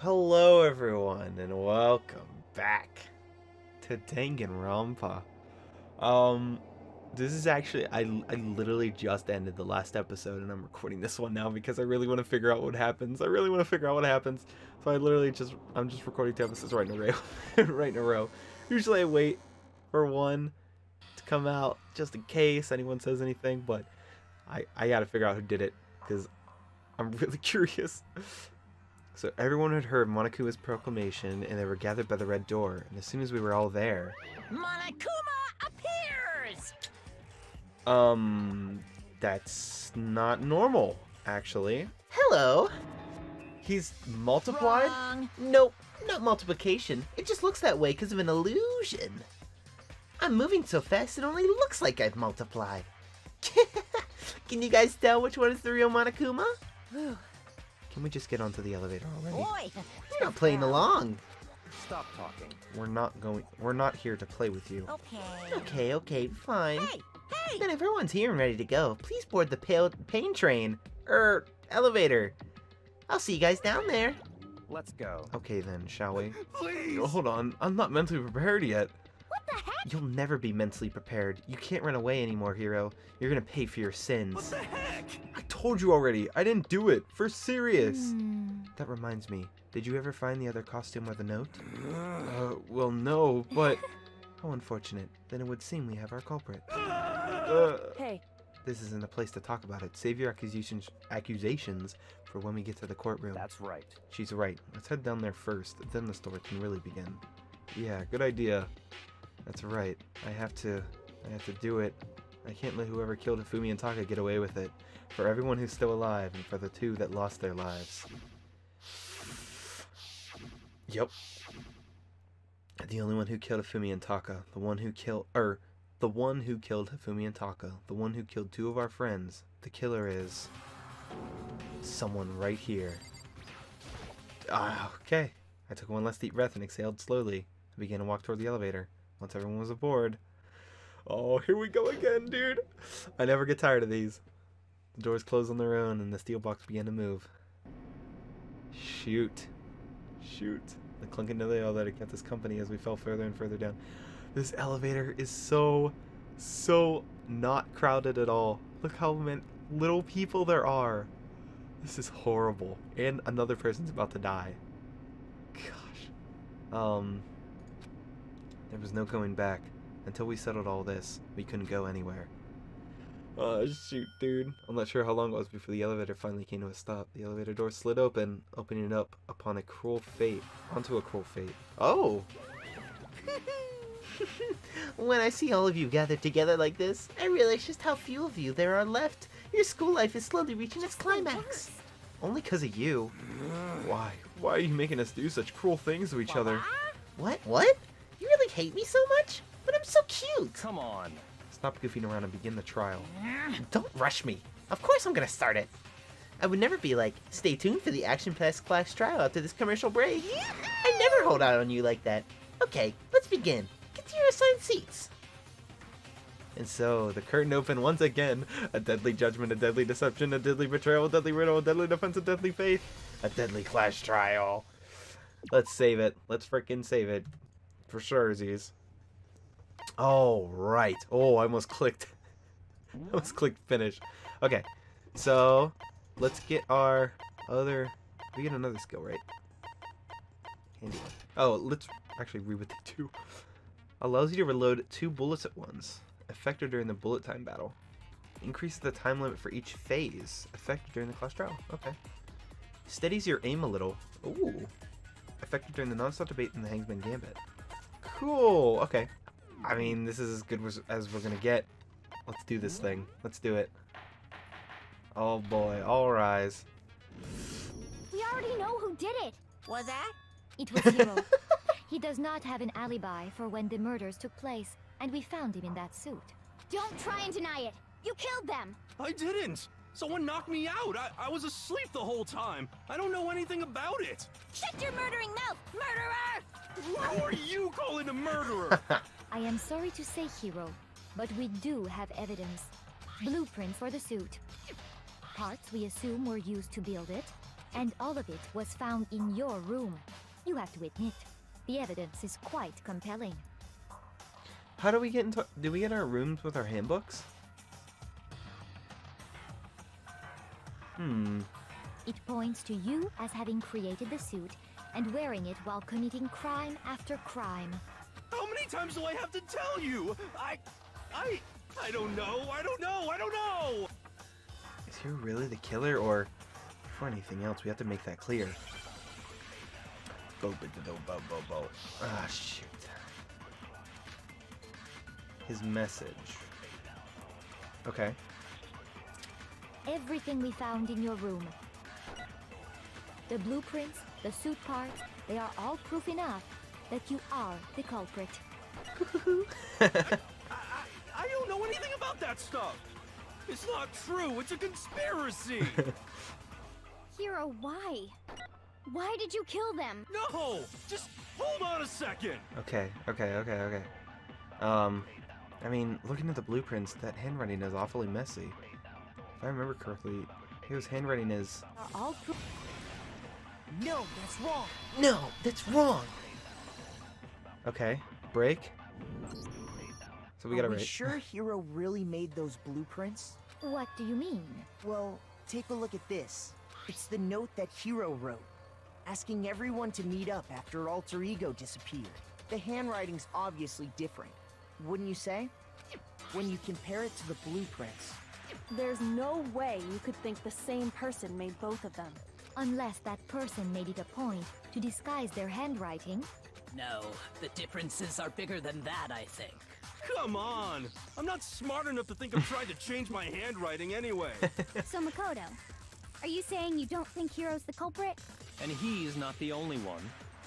Hello everyone and welcome back to Danganronpa. This is actually I literally just ended the last episode and I'm recording this one now because I really want to figure out what happens. So I'm just recording 2 episodes right in a row. right in a row. Usually I wait for one to come out just in case anyone says anything, but I got to figure out who did it because I'm really curious. So everyone had heard Monokuma's proclamation, and they were gathered by the red door. And as soon as we were all there, Monokuma appears! That's not normal, actually. Hello. He's multiplied? Wrong. Nope, not multiplication. It just looks that way because of an illusion. I'm moving so fast it only looks like I've multiplied. Can you guys tell which one is the real Monokuma? Can we just get onto the elevator already? Boy! You're not playing along. Stop talking. We're not here to play with you. Okay, fine. Hey! Then if everyone's here and ready to go, please board the pain train. Elevator. I'll see you guys down there. Let's go. Okay then, shall we? Please! Hold on, I'm not mentally prepared yet. What the heck? You'll never be mentally prepared. You can't run away anymore, hero. You're gonna pay for your sins. What the heck? I told you already. I didn't do it. For serious. That reminds me. Did you ever find the other costume or the note? Well, no, but... How unfortunate. Then it would seem we have our culprit. Hey. This isn't a place to talk about it. Save your accusations for when we get to the courtroom. That's right. She's right. Let's head down there first. Then the story can really begin. Yeah, good idea. That's right. I have to do it. I can't let whoever killed Hifumi and Taka get away with it. For everyone who's still alive, and for the 2 that lost their lives. Yep. The only one who killed Hifumi and Taka. The one who killed Hifumi and Taka. The one who killed 2 of our friends. The killer is... someone right here. Okay. I took one last deep breath and exhaled slowly. I began to walk toward the elevator. Once everyone was aboard... Oh, here we go again, dude! I never get tired of these. The doors closed on their own, and the steel box began to move. Shoot. The clinking of the elevator kept us company as we fell further and further down. This elevator is so not crowded at all. Look how many little people there are. This is horrible. And another person's about to die. Gosh. There was no going back. Until we settled all this, we couldn't go anywhere. Oh, shoot, dude. I'm not sure how long it was before the elevator finally came to a stop. The elevator door slid open, opening it up onto a cruel fate. Oh! When I see all of you gathered together like this, I realize just how few of you there are left. Your school life is slowly reaching its climax. Only because of you. Why? Why are you making us do such cruel things to each other? What? You really hate me so much? But I'm so cute. Come on. Stop goofing around and begin the trial. Don't rush me. Of course I'm gonna start it. I would never be like, stay tuned for the action-packed class trial after this commercial break. I never hold out on you like that. Okay, let's begin. Get to your assigned seats. And so, the curtain opened once again. A deadly judgment, a deadly deception, a deadly betrayal, a deadly riddle, a deadly defense, a deadly faith. A deadly class trial. Let's save it. Let's frickin' save it. For sure, Z's. Oh, right. Oh, I almost clicked. Finish. Okay, so let's get our other... We get another skill, right? Handy one. Oh, let's actually read what they do. Allows you to reload 2 bullets at once. Effective during the bullet time battle. Increases the time limit for each phase. Effective during the class trial. Okay. Steadies your aim a little. Ooh. Effective during the non-stop debate in the Hangsman Gambit. Cool. Okay. I mean, this is as good as we're gonna get. Let's do this thing. Let's do it. Oh boy, all rise. We already know who did it. Was that? It was Hiro. He does not have an alibi for when the murders took place, and we found him in that suit. Don't try and deny it. You killed them. I didn't! Someone knocked me out! I was asleep the whole time! I don't know anything about it! Shut your murdering mouth, murderer! Who are you calling a murderer? I am sorry to say, Hiro, but we do have evidence. Blueprint for the suit. Parts we assume were used to build it. And all of it was found in your room. You have to admit, the evidence is quite compelling. How do we get into... Do we get our rooms with our handbooks? It points to you as having created the suit and wearing it while committing crime after crime. How many times do I have to tell you? I don't know. I don't know. Is he really the killer, or for anything else, we have to make that clear. Bo. Ah, shoot. His message. Okay. Everything we found in your room. The blueprints, the suit parts, they are all proof enough that you are the culprit. I don't know anything about that stuff. It's not true. It's a conspiracy. Hero, why? Why did you kill them? No, just hold on a second. Okay. I mean, looking at the blueprints, that handwriting is awfully messy. If I remember correctly, his handwriting is... Are all proof. No, that's wrong. No, that's wrong! Okay, break. So we gotta Are we break. sure Hero really made those blueprints? What do you mean? Well, take a look at this. It's the note that Hero wrote, asking everyone to meet up after Alter Ego disappeared. The handwriting's obviously different, wouldn't you say? When you compare it to the blueprints. There's no way you could think the same person made both of them. Unless that person made it a point to disguise their handwriting. No, the differences are bigger than that, I think. Come on. I'm not smart enough to think I'm trying to change my handwriting anyway. So Makoto, are you saying you don't think Hero's the culprit? And he's not the only one.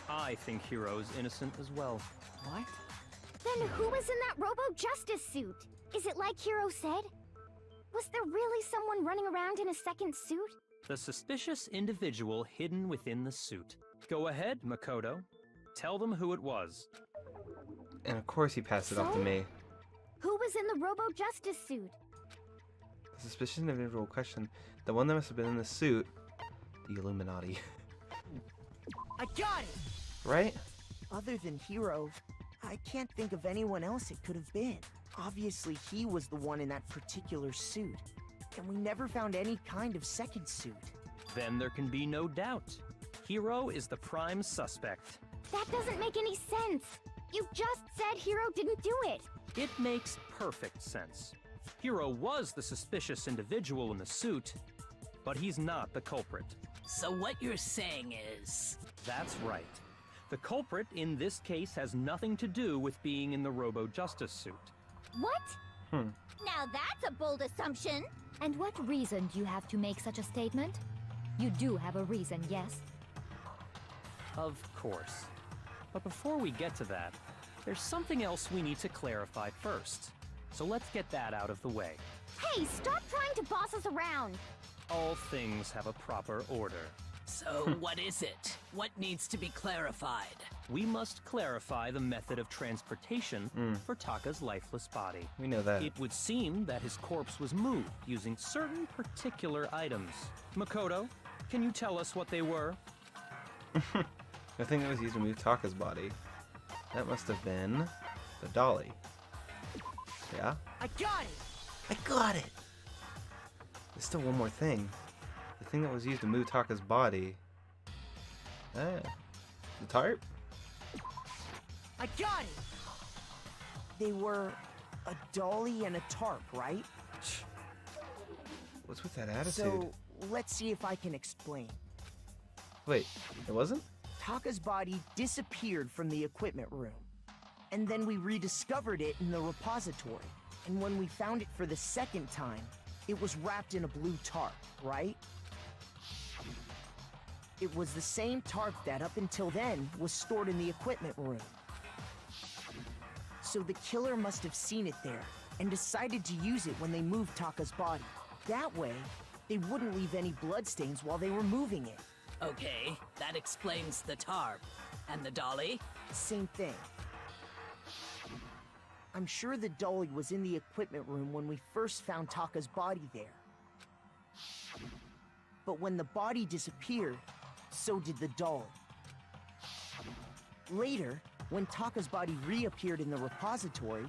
I think Hero's innocent as well. What? Then who was in that Robo-Justice suit? Is it like Hero said? Was there really someone running around in a second suit? The suspicious individual hidden within the suit. Go ahead, Makoto. Tell them who it was. And of course he passed it off to So? me. Who was in the Robo-Justice suit? The suspicious individual question. The one that must have been in the suit. The Illuminati. I got it! Right? Other than Hero, I can't think of anyone else it could have been. Obviously, he was the one in that particular suit. And we never found any kind of second suit. Then there can be no doubt. Hero is the prime suspect. That doesn't make any sense. You just said Hero didn't do it. It makes perfect sense. Hero was the suspicious individual in the suit, but he's not the culprit. So what you're saying is... That's right. The culprit in this case has nothing to do with being in the Robo-Justice suit. What? Now that's a bold assumption. And what reason do you have to make such a statement? You do have a reason, yes? Of course. But before we get to that, there's something else we need to clarify first. So let's get that out of the way. Hey, stop trying to boss us around. All things have a proper order. So what is it? What needs to be clarified? We must clarify the method of transportation for Taka's lifeless body. We know that. It would seem that his corpse was moved using certain particular items. Makoto, can you tell us what they were? The thing that was used to move Taka's body. That must have been the dolly. Yeah? I got it! I got it. There's still one more thing. The thing that was used to move Taka's body. Ah. The tarp? I got it! They were a dolly and a tarp, right? What's with that attitude? So, let's see if I can explain. Wait, it wasn't? Taka's body disappeared from the equipment room. And then we rediscovered it in the repository. And when we found it for the second time, it was wrapped in a blue tarp, right? It was the same tarp that, up until then, was stored in the equipment room. So the killer must have seen it there, and decided to use it when they moved Taka's body. That way, they wouldn't leave any bloodstains while they were moving it. Okay, that explains the tarp. And the dolly? Same thing. I'm sure the dolly was in the equipment room when we first found Taka's body there. But when the body disappeared, so did the dolly. Later, when Taka's body reappeared in the repository,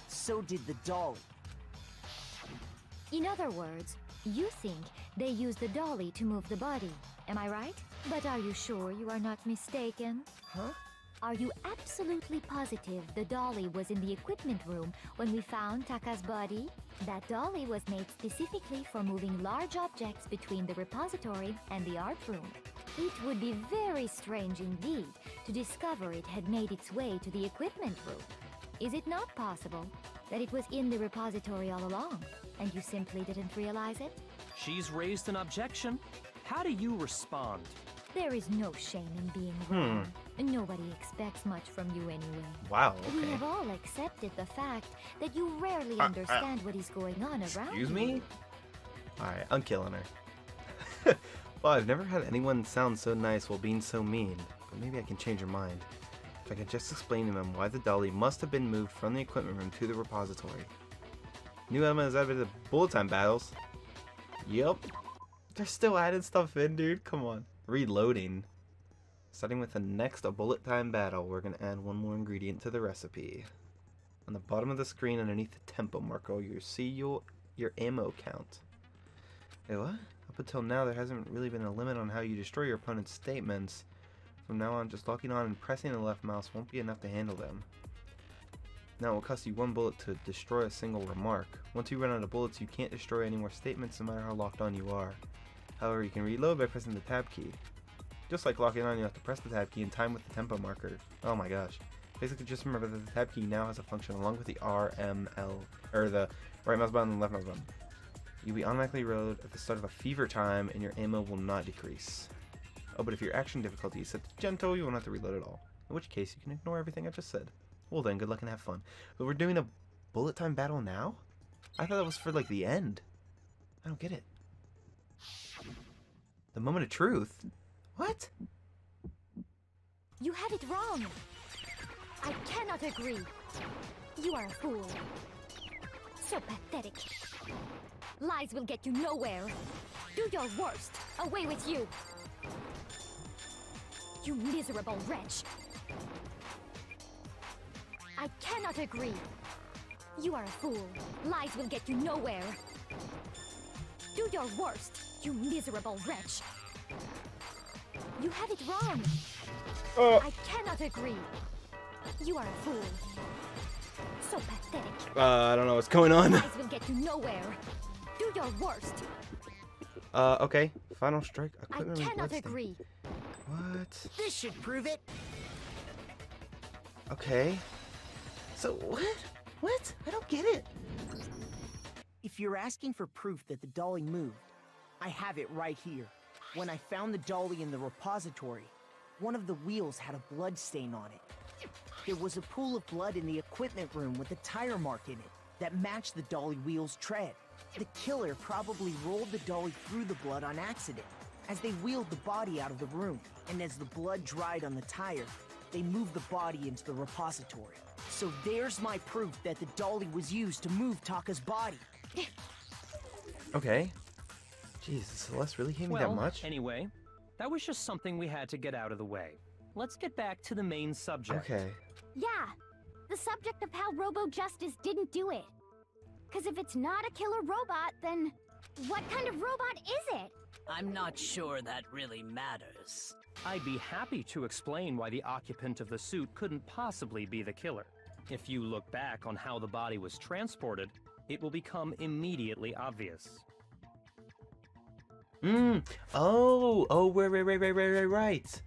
so did the dolly. In other words, you think they used the dolly to move the body, am I right? But are you sure you are not mistaken? Huh? Are you absolutely positive the dolly was in the equipment room when we found Taka's body? That dolly was made specifically for moving large objects between the repository and the art room. It would be very strange indeed to discover it had made its way to the equipment room. Is it not possible that it was in the repository all along, and you simply didn't realize it? She's raised an objection. How do you respond? There is no shame in being wrong. Nobody expects much from you anyway. Wow, We okay. have all accepted the fact that you rarely understand what is going on around Excuse you. me? Alright, I'm killing her. Well, I've never had anyone sound so nice while being so mean, but maybe I can change your mind. If I can just explain to them why the dolly must have been moved from the equipment room to the repository. New element is added to bullet time battles. Yup. They're still adding stuff in, dude. Come on. Reloading. Starting with the next bullet time battle, we're going to add one more ingredient to the recipe. On the bottom of the screen underneath the tempo marker, you see your ammo count. Wait, what? Up until now, there hasn't really been a limit on how you destroy your opponent's statements. From now on, just locking on and pressing the left mouse won't be enough to handle them. Now it will cost you 1 bullet to destroy a single remark. Once you run out of bullets, you can't destroy any more statements no matter how locked on you are. However, you can reload by pressing the tab key. Just like locking on, you have to press the tab key in time with the tempo marker. Oh my gosh. Basically, just remember that the tab key now has a function along with the R, M, L, or the right mouse button and left mouse button. You'll be automatically reload at the start of a fever time, and your ammo will not decrease. Oh, but if your action difficulty is set to gentle, you won't have to reload at all. In which case, you can ignore everything I just said. Well then, good luck and have fun. But we're doing a bullet time battle now? I thought that was for, like, the end. I don't get it. The moment of truth? What? You have it wrong. I cannot agree. You are a fool. So pathetic. Lies will get you nowhere. Do your worst. Away with you. You miserable wretch. I cannot agree. You are a fool. Lies will get you nowhere. Do your worst, you miserable wretch. You have it wrong. I cannot agree. You are a fool. So pathetic. I don't know what's going on. Lies will get you nowhere. Do your worst. Okay. Final strike. I Equipment room cannot bloodstain. agree. What? This should prove it. Okay. So, what? What? I don't get it. If you're asking for proof that the dolly moved, I have it right here. When I found the dolly in the repository, one of the wheels had a blood stain on it. There was a pool of blood in the equipment room with a tire mark in it that matched the dolly wheel's tread. The killer probably rolled the dolly through the blood on accident as they wheeled the body out of the room, and as the blood dried on the tire, they moved the body into the repository. So there's my proof that the dolly was used to move Taka's body. Okay. Jeez, does Celeste really hate me that much? Anyway, that was just something we had to get out of the way. Let's get back to the main subject. Okay. Yeah, the subject of how Robo Justice didn't do it. Because if it's not a killer robot, then what kind of robot is it? I'm not sure that really matters. I'd be happy to explain why the occupant of the suit couldn't possibly be the killer. If you look back on how the body was transported, it will become immediately obvious. Oh, right.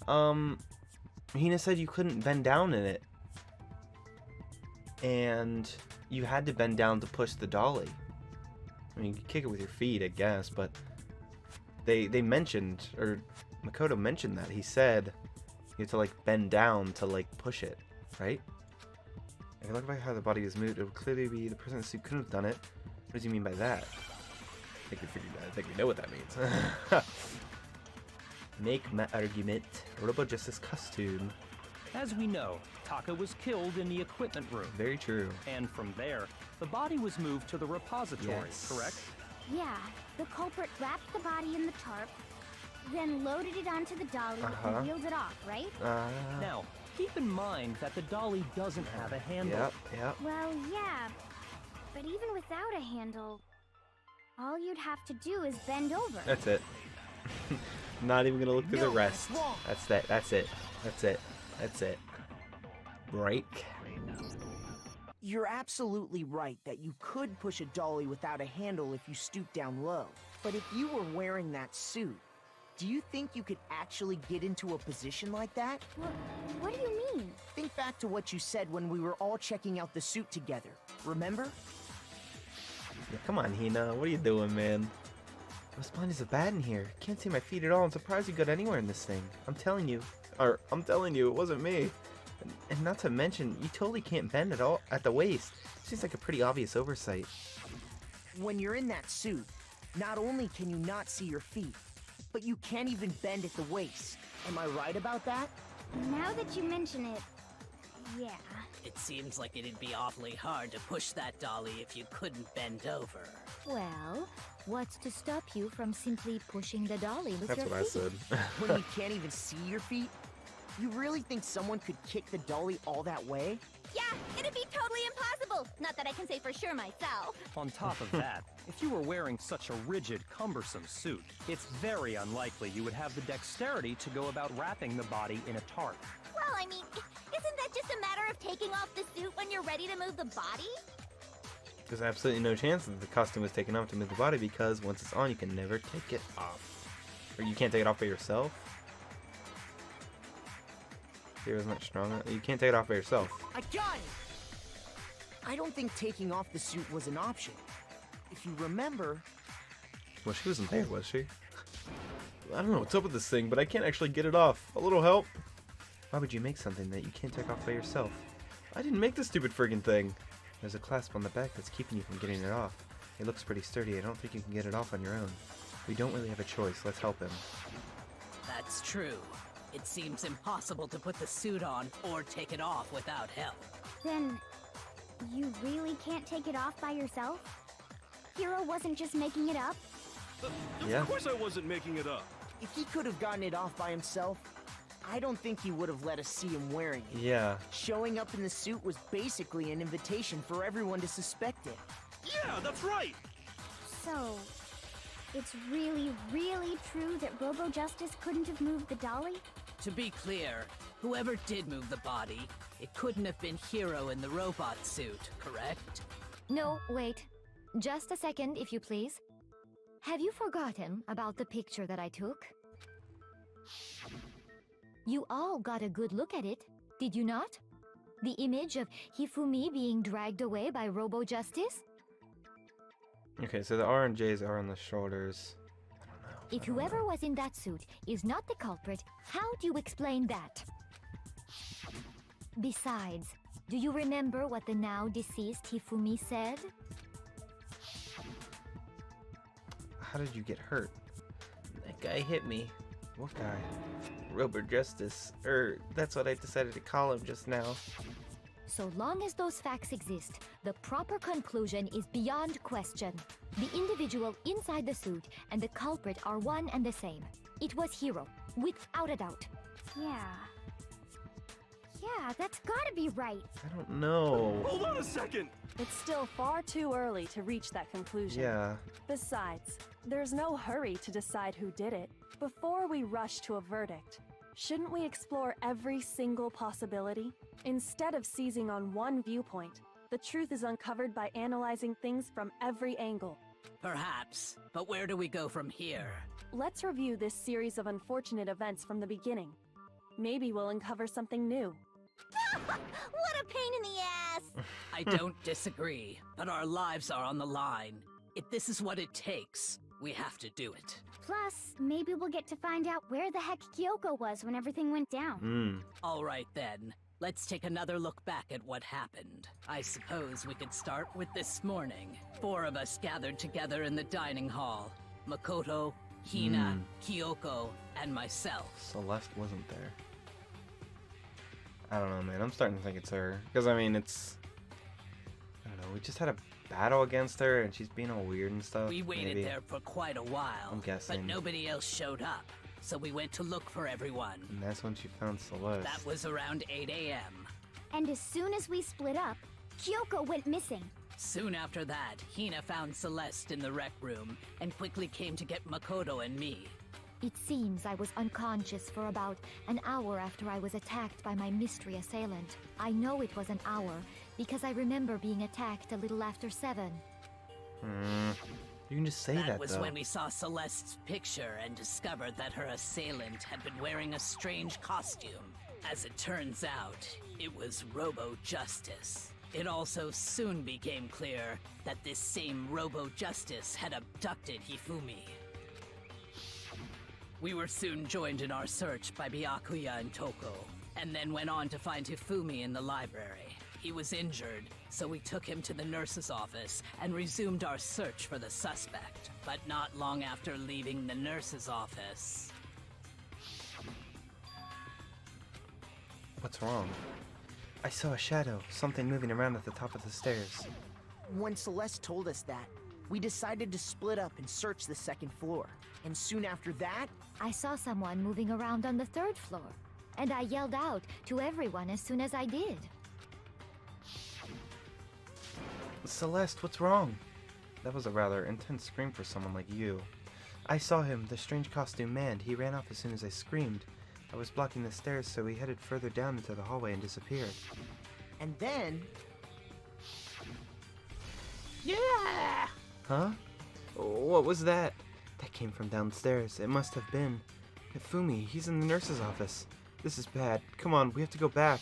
Hina said you couldn't bend down in it. And you had to bend down to push the dolly. I mean, you could kick it with your feet, I guess, but they mentioned, or Makoto mentioned that. He said you have to, like, bend down to, like, push it, right? If you look back how the body is moved, it would clearly be the person in the suit couldn't have done it. What does he mean by that? I think we know what that means. Make my argument. Robo Justice costume. As we know, Taka was killed in the equipment room. Very true. And from there, the body was moved to the repository, Yes. correct? Yeah, the culprit wrapped the body in the tarp, then loaded it onto the dolly and wheeled it off, right? Now, keep in mind that the dolly doesn't have a handle. Yep. Well, yeah, but even without a handle, all you'd have to do is bend over. That's it. Not even gonna look through the rest. That's it. That's it. Break. You're absolutely right that you could push a dolly without a handle if you stoop down low. But if you were wearing that suit, do you think you could actually get into a position like that? What do you mean? Think back to what you said when we were all checking out the suit together. Remember? Yeah, come on, Hina. What are you doing, man? Those blinds are bad in here. Can't see my feet at all. I'm surprised you got anywhere in this thing. I'm telling you, it wasn't me. And not to mention, you totally can't bend at all at the waist. Seems like a pretty obvious oversight. When you're in that suit, not only can you not see your feet, but you can't even bend at the waist. Am I right about that? Now that you mention it, yeah. It seems like it'd be awfully hard to push that dolly if you couldn't bend over. Well, what's to stop you from simply pushing the dolly with That's your what I feet? said. When you can't even see your feet? You really think someone could kick the dolly all that way? Yeah, it'd be totally impossible. Not that I can say for sure myself. On top of that, if you were wearing such a rigid, cumbersome suit, it's very unlikely you would have the dexterity to go about wrapping the body in a tarp. Well, I mean, isn't that just a matter of taking off the suit when you're ready to move the body? There's absolutely no chance that the costume was taken off to move the body because once it's on, you can never take it off. Or you can't take it off by yourself. Hero's not strong enough. You can't take it off by yourself. I got it! I don't think taking off the suit was an option. If you remember... Well, she wasn't there, was she? I don't know what's up with this thing, but I can't actually get it off. A little help? Why would you make something that you can't take off by yourself? I didn't make this stupid friggin' thing. There's a clasp on the back that's keeping you from getting it off. It looks pretty sturdy. I don't think you can get it off on your own. We don't really have a choice. Let's help him. That's true. It seems impossible to put the suit on or take it off without help. Then, you really can't take it off by yourself? Hero wasn't just making it up? Yeah. Of course I wasn't making it up. If he could have gotten it off by himself, I don't think he would have let us see him wearing it. Yeah. Showing up in the suit was basically an invitation for everyone to suspect it. Yeah, that's right. So, it's really, really true that Robo-Justice couldn't have moved the dolly? To be clear, whoever did move the body, it couldn't have been Hero in the robot suit, correct? No, wait. Just a second, if you please. Have you forgotten about the picture that I took? You all got a good look at it, did you not? The image of Hifumi being dragged away by Robo-Justice? Okay, so the R and J's are on the shoulders. I don't know. If whoever was in that suit is not the culprit, how do you explain that? Besides, do you remember what the now deceased Hifumi said? How did you get hurt? That guy hit me. What guy? Robert Justice. That's what I decided to call him just now. So long as those facts exist, the proper conclusion is beyond question. The individual inside the suit and the culprit are one and the same. It was Hero, without a doubt. Yeah, that's gotta be right. I don't know. Hold on a second. It's still far too early to reach that conclusion. Yeah. Besides, there's no hurry to decide who did it. Before we rush to a verdict, shouldn't we explore every single possibility? Instead of seizing on one viewpoint, the truth is uncovered by analyzing things from every angle. Perhaps, but where do we go from here? Let's review this series of unfortunate events from the beginning. Maybe we'll uncover something new. What a pain in the ass! I don't disagree, but our lives are on the line. If this is what it takes, we have to do it. Plus, maybe we'll get to find out where the heck Kyoko was when everything went down. All right then, let's take another look back at what happened. I suppose we could start with this morning. 4 of us gathered together in the dining hall. Makoto, Hina, Kyoko, and myself. Celeste wasn't there. I don't know, man. I'm starting to think it's her. Because, I mean, it's... I don't know. We just had a battle against her and she's being all weird and stuff? We waited maybe? there for quite a while, I'm guessing. but nobody else showed up. So we went to look for everyone. And that's when she found Celeste. That was around 8 a.m. And as soon as we split up, Kyoko went missing. Soon after that, Hina found Celeste in the rec room and quickly came to get Makoto and me. It seems I was unconscious for about an hour after I was attacked by my mystery assailant. I know it was an hour because I remember being attacked a little after 7. You can just say that, That was though. when we saw Celeste's picture and discovered that her assailant had been wearing a strange costume. As it turns out, it was Robo Justice. It also soon became clear that this same Robo Justice had abducted Hifumi. We were soon joined in our search by Byakuya and Toko, and then went on to find Hifumi in the library. He was injured, so we took him to the nurse's office and resumed our search for the suspect. But not long after leaving the nurse's office... What's wrong? I saw a shadow, something moving around at the top of the stairs. When Celeste told us that, we decided to split up and search the second floor. And soon after that, I saw someone moving around on the 3rd floor, and I yelled out to everyone as soon as I did. Celeste, what's wrong? That was a rather intense scream for someone like you. I saw him, the strange costume man. He ran off as soon as I screamed. I was blocking the stairs, so he headed further down into the hallway and disappeared. and then... Yeah! Huh? What was that? That came from downstairs. It must have been Hifumi. He's in the nurse's office. This is bad. Come on, we have to go back.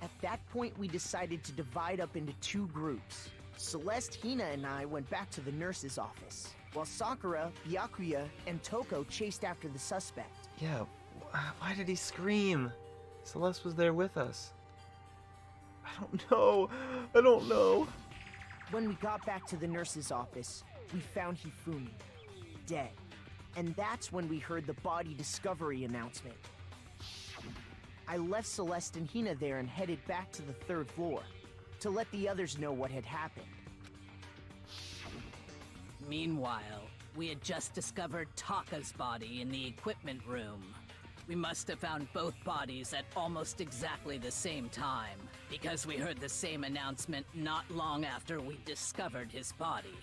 At that point, we decided to divide up into 2 groups. Celeste, Hina, and I went back to the nurse's office, while Sakura, Byakuya, and Toko chased after the suspect. Yeah, why did he scream? Celeste was there with us. I don't know. When we got back to the nurse's office, we found Hifumi, dead. And that's when we heard the body discovery announcement. I left Celeste and Hina there and headed back to the 3rd floor, to let the others know what had happened. Meanwhile, we had just discovered Taka's body in the equipment room. We must have found both bodies at almost exactly the same time, because we heard the same announcement not long after we discovered his body.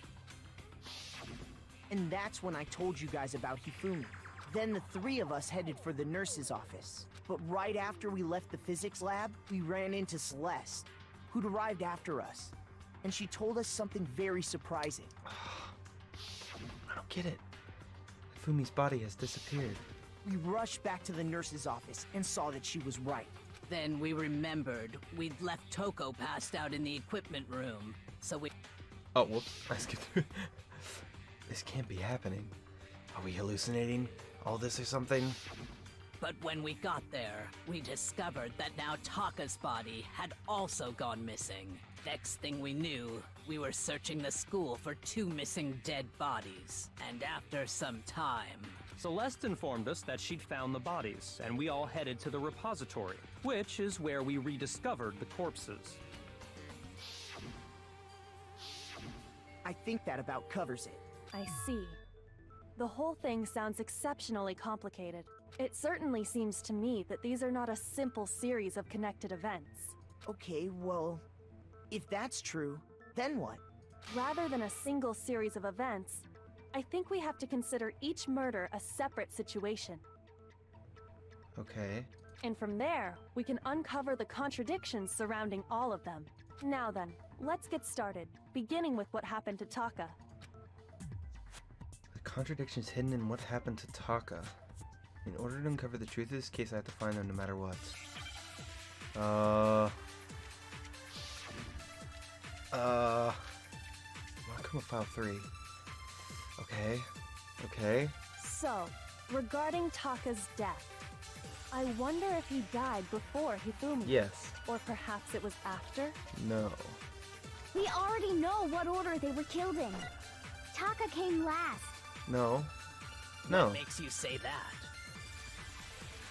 And that's when I told you guys about Hifumi. Then the 3 of us headed for the nurse's office. But right after we left the physics lab, we ran into Celeste, who'd arrived after us. And she told us something very surprising. I don't get it. Hifumi's body has disappeared. We rushed back to the nurse's office and saw that she was right. Then we remembered we'd left Toko passed out in the equipment room, so we... Oh, whoops. I skipped through. This can't be happening. Are we hallucinating all this or something? But when we got there, we discovered that now Taka's body had also gone missing. Next thing we knew, we were searching the school for 2 missing dead bodies. And after some time... Celeste informed us that she'd found the bodies, and we all headed to the repository, which is where we rediscovered the corpses. I think that about covers it. I see. The whole thing sounds exceptionally complicated. It certainly seems to me that these are not a simple series of connected events. Okay, well, if that's true, then what? Rather than a single series of events, I think we have to consider each murder a separate situation. Okay. And from there, we can uncover the contradictions surrounding all of them. Now then, let's get started, beginning with what happened to Taka. The contradictions hidden in what happened to Taka. In order to uncover the truth of this case, I have to find them no matter what. Welcome to file 3. Okay. So, regarding Taka's death, I wonder if he died before Hifumi. Yes. Or perhaps it was after? No. We already know what order they were killed in. Taka came last. No. What makes you say that?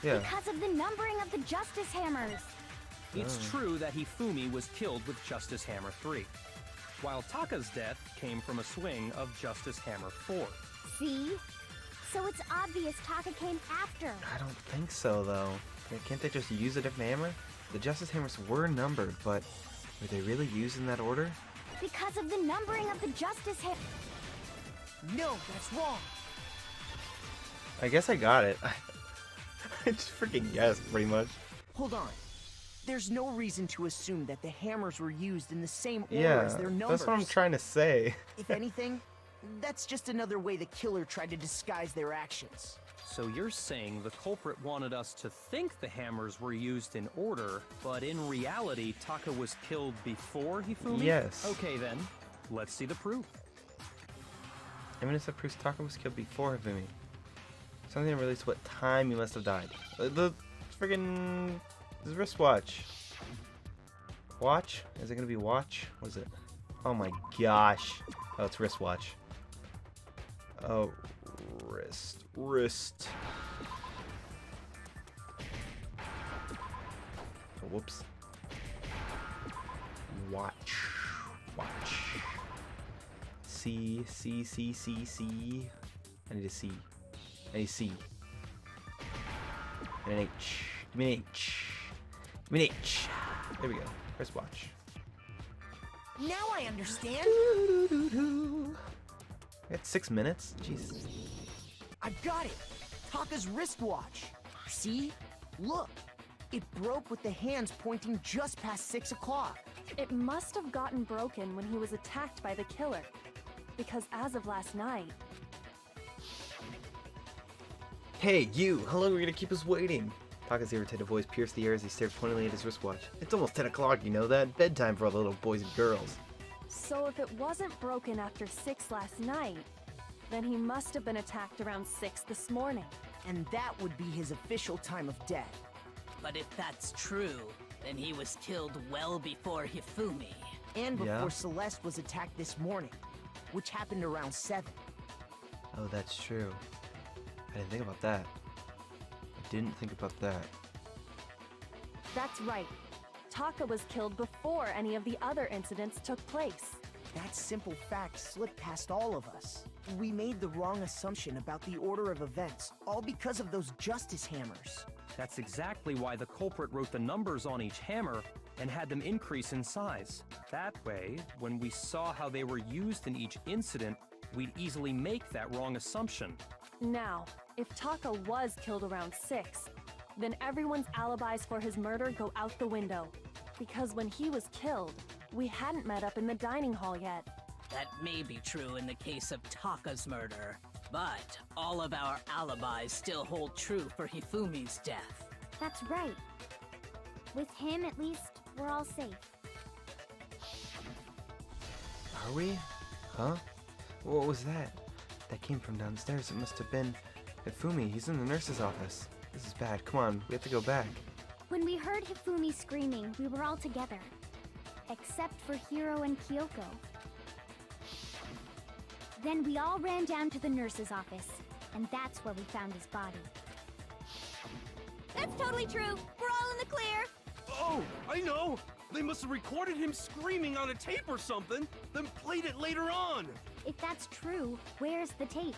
Yeah. Because of the numbering of the Justice Hammers. It's true that Hifumi was killed with Justice Hammer 3. while Taka's death came from a swing of Justice Hammer 4. See? So it's obvious Taka came after. I don't think so, though. Can't they just use a different hammer? The Justice Hammers were numbered, but were they really used in that order? Because of the numbering of the Justice Hammer. No, that's wrong. I guess I got it. I just freaking guessed, pretty much. Hold on. There's no reason to assume that the hammers were used in the same order Yeah, as their numbers. that's what I'm trying to say. If anything, that's just another way the killer tried to disguise their actions. So you're saying the culprit wanted us to think the hammers were used in order, but in reality, Taka was killed before Hifumi? Yes. Okay then, let's see the proof. Evidence that proves Taka was killed before Hifumi. Something relates to what time he must have died. The friggin' his wristwatch. Watch? Is it gonna be watch? What is it? Oh my gosh. Oh, it's wristwatch. Oh, wrist. Wrist. Oh, whoops. Watch. Watch. C. I need a C. I need a C. And an H. Give me an H. Give me an H. There we go. Wristwatch. Now I understand. I got 6 minutes? Jesus. I've got it. Taka's wristwatch. See? Look. It broke with the hands pointing just past 6 o'clock. It must have gotten broken when he was attacked by the killer. Because as of last night, Hey, you! How long are we gonna keep us waiting? Taka's irritated voice pierced the air as he stared pointedly at his wristwatch. It's almost 10 o'clock, you know that? Bedtime for all the little boys and girls. so if it wasn't broken after 6 last night, then he must have been attacked around 6 this morning. And that would be his official time of death. But if that's true, then he was killed well before Hifumi. And before Yeah. Celeste was attacked this morning, which happened around 7. Oh, that's true. I didn't think about that. I didn't think about that. That's right. Taka was killed before any of the other incidents took place. That simple fact slipped past all of us. We made the wrong assumption about the order of events, all because of those justice hammers. That's exactly why the culprit wrote the numbers on each hammer and had them increase in size. That way, when we saw how they were used in each incident, we'd easily make that wrong assumption. Now, if Taka was killed around 6, then everyone's alibis for his murder go out the window. Because when he was killed, we hadn't met up in the dining hall yet. That may be true in the case of Taka's murder, but all of our alibis still hold true for Hifumi's death. That's right. With him, at least, we're all safe. Are we? Huh? What was that? That came from downstairs. It must have been Hifumi. He's in the nurse's office. This is bad. Come on, we have to go back. When we heard Hifumi screaming, we were all together. Except for Hiro and Kyoko. Then we all ran down to the nurse's office, and that's where we found his body. That's totally true. We're all in the clear. Oh, I know! They must have recorded him screaming on a tape or something, then played it later on! If that's true, where's the tape?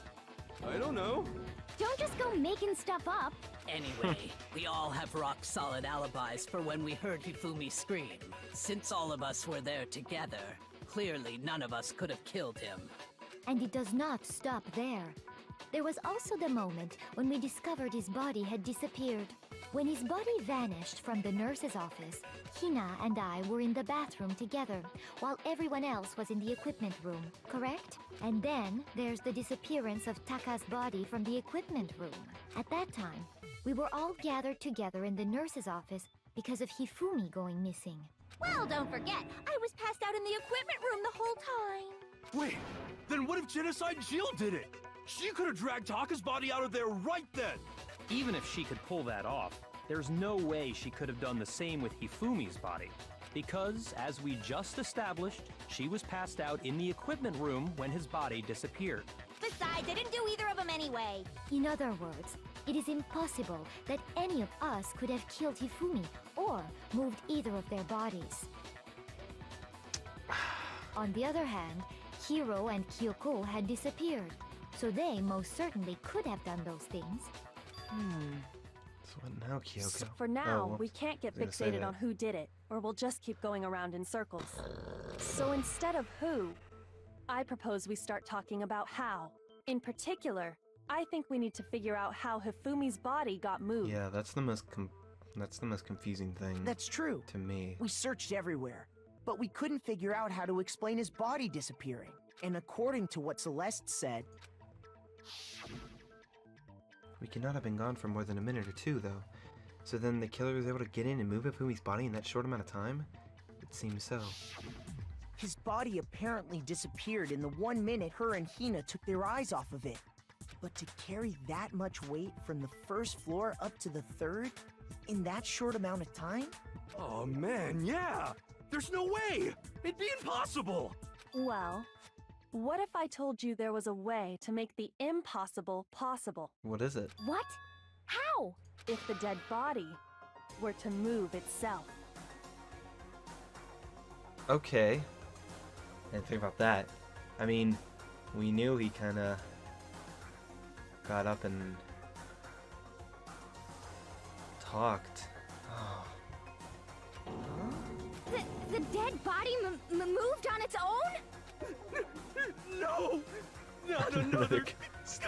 I don't know. Don't just go making stuff up. Anyway, we all have rock-solid alibis for when we heard Hifumi scream. Since all of us were there together, clearly none of us could have killed him. And it does not stop there. There was also the moment when we discovered his body had disappeared. When his body vanished from the nurse's office, Hina and I were in the bathroom together, while everyone else was in the equipment room, correct? And then there's the disappearance of Taka's body from the equipment room. At that time, we were all gathered together in the nurse's office because of Hifumi going missing. Well, don't forget, I was passed out in the equipment room the whole time. Wait, then what if Genocide Jill did it? She could have dragged Taka's body out of there right then! Even if she could pull that off, there's no way she could have done the same with Hifumi's body. Because, as we just established, she was passed out in the equipment room when his body disappeared. Besides, I didn't do either of them anyway. In other words, it is impossible that any of us could have killed Hifumi or moved either of their bodies. On the other hand, Hiro and Kyoko had disappeared, so they most certainly could have done those things. So what now, Kyoko? So for now, well, we can't get I was gonna say fixated that. on who did it, or we'll just keep going around in circles. So instead of who, I propose we start talking about how. In particular, I think we need to figure out how Hifumi's body got moved. Yeah, that's the most confusing thing That's true. to me. We searched everywhere, but we couldn't figure out how to explain his body disappearing. And according to what Celeste said, We cannot have been gone for more than a minute or two, though. So then the killer was able to get in and move Hifumi's body in that short amount of time? It seems so. his body apparently disappeared in the 1 minute her and Hina took their eyes off of it. But to carry that much weight from the first floor up to the third in that short amount of time? Oh man, yeah! There's no way! It'd be impossible! Well, what if I told you there was a way to make the impossible possible? What is it? What? How? If the dead body were to move itself. Okay. And think about that. I mean, we knew he kinda got up and talked. Oh. The dead body moved on its own? No! Not another ghost!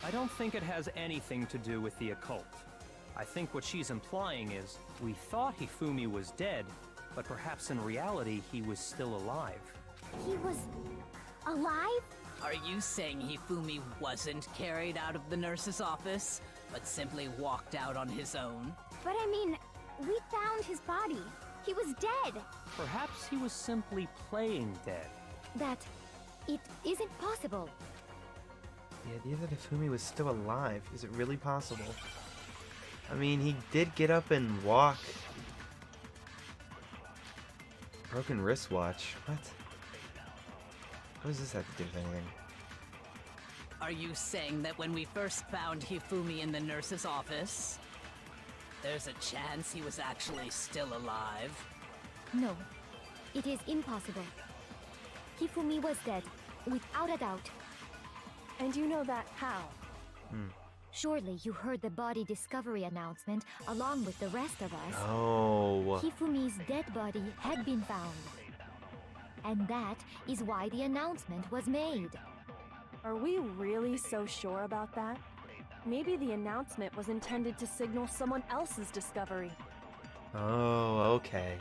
I don't think it has anything to do with the occult. I think what she's implying is we thought Hifumi was dead, but perhaps in reality he was still alive. He was alive? Are you saying Hifumi wasn't carried out of the nurse's office, but simply walked out on his own? But I mean, we found his body. He was dead. Perhaps he was simply playing dead. That it isn't possible. The idea that Hifumi was still alive, is it really possible? I mean, he did get up and walk. Broken wristwatch. What? What does this have to do with anything? Are you saying that when we first found Hifumi in the nurse's office, there's a chance he was actually still alive? No, it is impossible. Hifumi was dead, without a doubt. And you know that how? Surely you heard the body discovery announcement along with the rest of us. Oh. Hifumi's dead body had been found. And that is why the announcement was made. Are we really so sure about that? Maybe the announcement was intended to signal someone else's discovery. Oh, okay.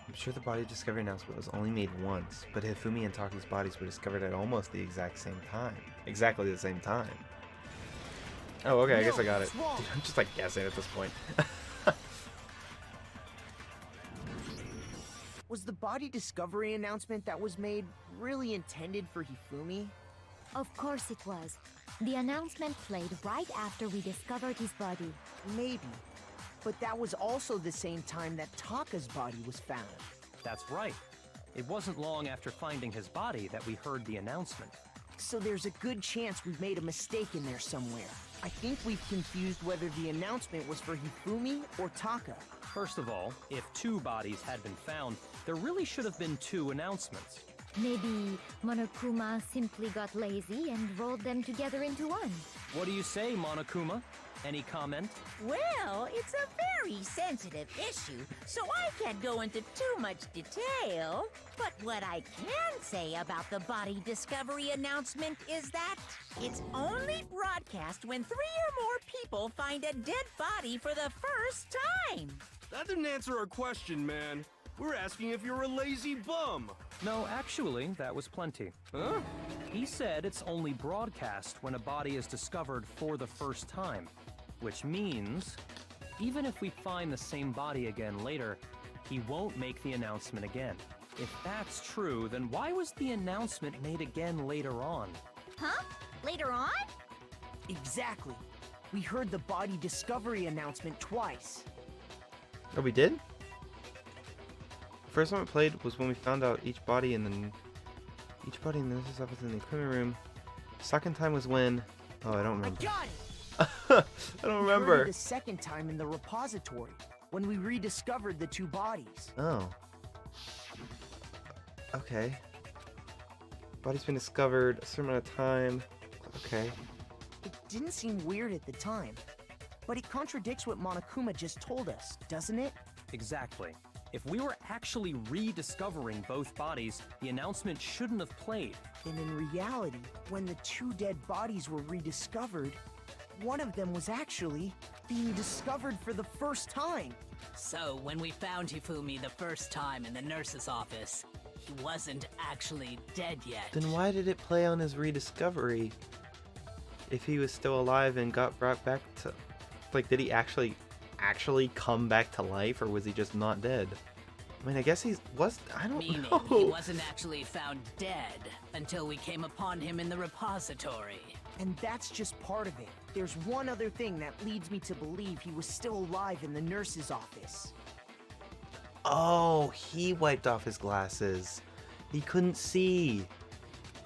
I'm sure the body discovery announcement was only made once, but Hifumi and Taku's bodies were discovered at almost the exact same time. Exactly the same time. Oh, okay, I guess I got it. No, it's wrong. Dude, I'm just like guessing at this point. Was the body discovery announcement that was made really intended for Hifumi? Of course it was. The announcement played right after we discovered his body. Maybe. But that was also the same time that Taka's body was found. That's right. It wasn't long after finding his body that we heard the announcement. So there's a good chance we've made a mistake in there somewhere. I think we've confused whether the announcement was for Hifumi or Taka. First of all, if two bodies had been found, there really should have been two announcements. Maybe Monokuma simply got lazy and rolled them together into one. What do you say, Monokuma? Any comment? Well, it's a very sensitive issue, so I can't go into too much detail. But what I can say about the body discovery announcement is that it's only broadcast when 3 or more people find a dead body for the first time. That didn't answer our question, man. We're asking if you're a lazy bum. No, actually, that was plenty. Huh? He said it's only broadcast when a body is discovered for the first time. Which means, even if we find the same body again later, he won't make the announcement again. If that's true, then why was the announcement made again later on? Huh? Later on? Exactly. We heard the body discovery announcement twice. Oh, we did? The first time it played was when we found out each body in the nurse's office in the equipment room. Second time was when... Oh, I don't I remember. got it! I don't We heard remember. it the second time in the repository. when we rediscovered the two bodies. Oh. Okay. Body's been discovered a certain amount of time. Okay. It didn't seem weird at the time, but it contradicts what Monokuma just told us, doesn't it? Exactly. If we were actually rediscovering both bodies, the announcement shouldn't have played. And in reality, when the two dead bodies were rediscovered, one of them was actually being discovered for the first time. So, when we found Hifumi the first time in the nurse's office, he wasn't actually dead yet. Then why did it play on his rediscovery? If he was still alive and got brought back to... Like, did he actually come back to life, or was he just not dead? I mean, I guess I don't Meaning know. he wasn't actually found dead until we came upon him in the repository. And that's just part of it. There's one other thing that leads me to believe he was still alive in the nurse's office. Oh, he wiped off his glasses. He couldn't see.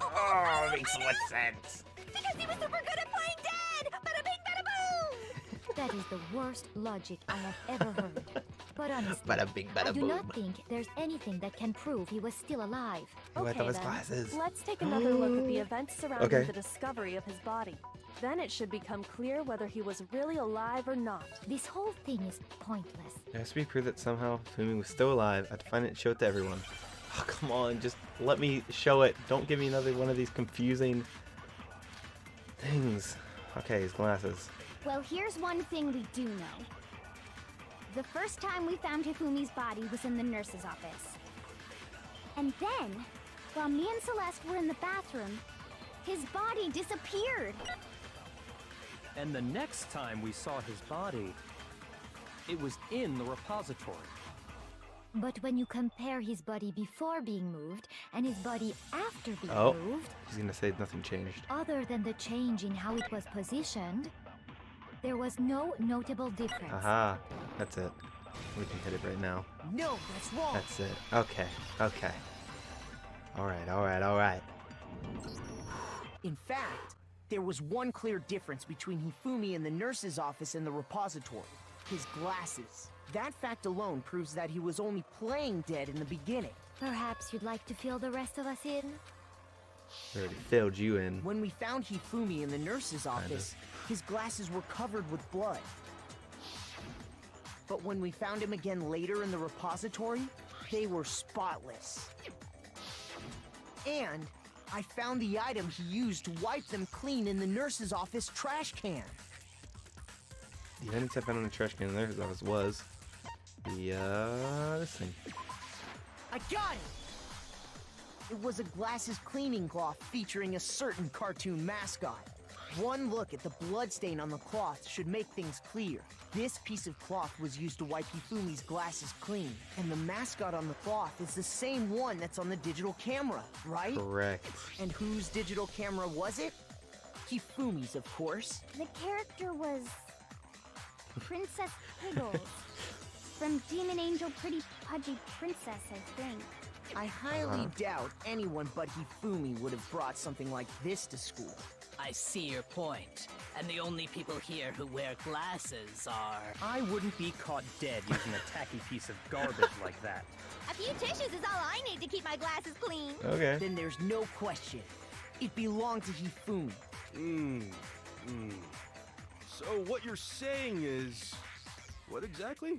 Oh, makes so much sense. Because he was super good at playing dead! Bada bing, bada boom! That is the worst logic I have ever heard. But honestly, Bada bing, bada I do boom. not think there's anything that can prove he was still alive. He wiped off his then. glasses. Let's take another look at the events surrounding Okay. the discovery of his body. Then it should become clear whether he was really alive or not. This whole thing is pointless. There has to be proof that somehow Fumi was still alive. I have to find it and show it to everyone. Oh, come on, just let me show it. Don't give me another one of these confusing things. Okay, his glasses. Well, here's one thing we do know. The first time we found Hifumi's body was in the nurse's office. And then, while me and Celeste were in the bathroom, his body disappeared. And the next time we saw his body, it was in the repository. But when you compare his body before being moved and his body after being Oh. moved, He's gonna say nothing changed. other than the change in how it was positioned, there was no notable difference. Aha, that's it. We can hit it right now. No, that's wrong. That's it. Okay, okay. Alright. In fact, there was one clear difference between Hifumi in the nurse's office and the repository. His glasses. That fact alone proves that he was only playing dead in the beginning. Perhaps you'd like to fill the rest of us in? I already filled you in. When we found Hifumi in the nurse's office, his glasses were covered with blood. But when we found him again later in the repository, they were spotless. And I found the item he used to wipe them clean in the nurse's office trash can. The evidence I found in the trash can in there was the, this thing. I got it! It was a glasses cleaning cloth featuring a certain cartoon mascot. One look at the bloodstain on the cloth should make things clear. This piece of cloth was used to wipe Hifumi's glasses clean, and the mascot on the cloth is the same one that's on the digital camera, right? Correct. And whose digital camera was it? Hifumi's, of course. The character was Princess Piggles from Demon Angel Pretty Pudgy Princess, I think. I highly doubt anyone but Hifumi would have brought something like this to school. I see your point. And the only people here who wear glasses are... I wouldn't be caught dead using a tacky piece of garbage like that. A few tissues is all I need to keep my glasses clean. Okay. Then there's no question. It belonged to Hifumi. So what you're saying is... What exactly?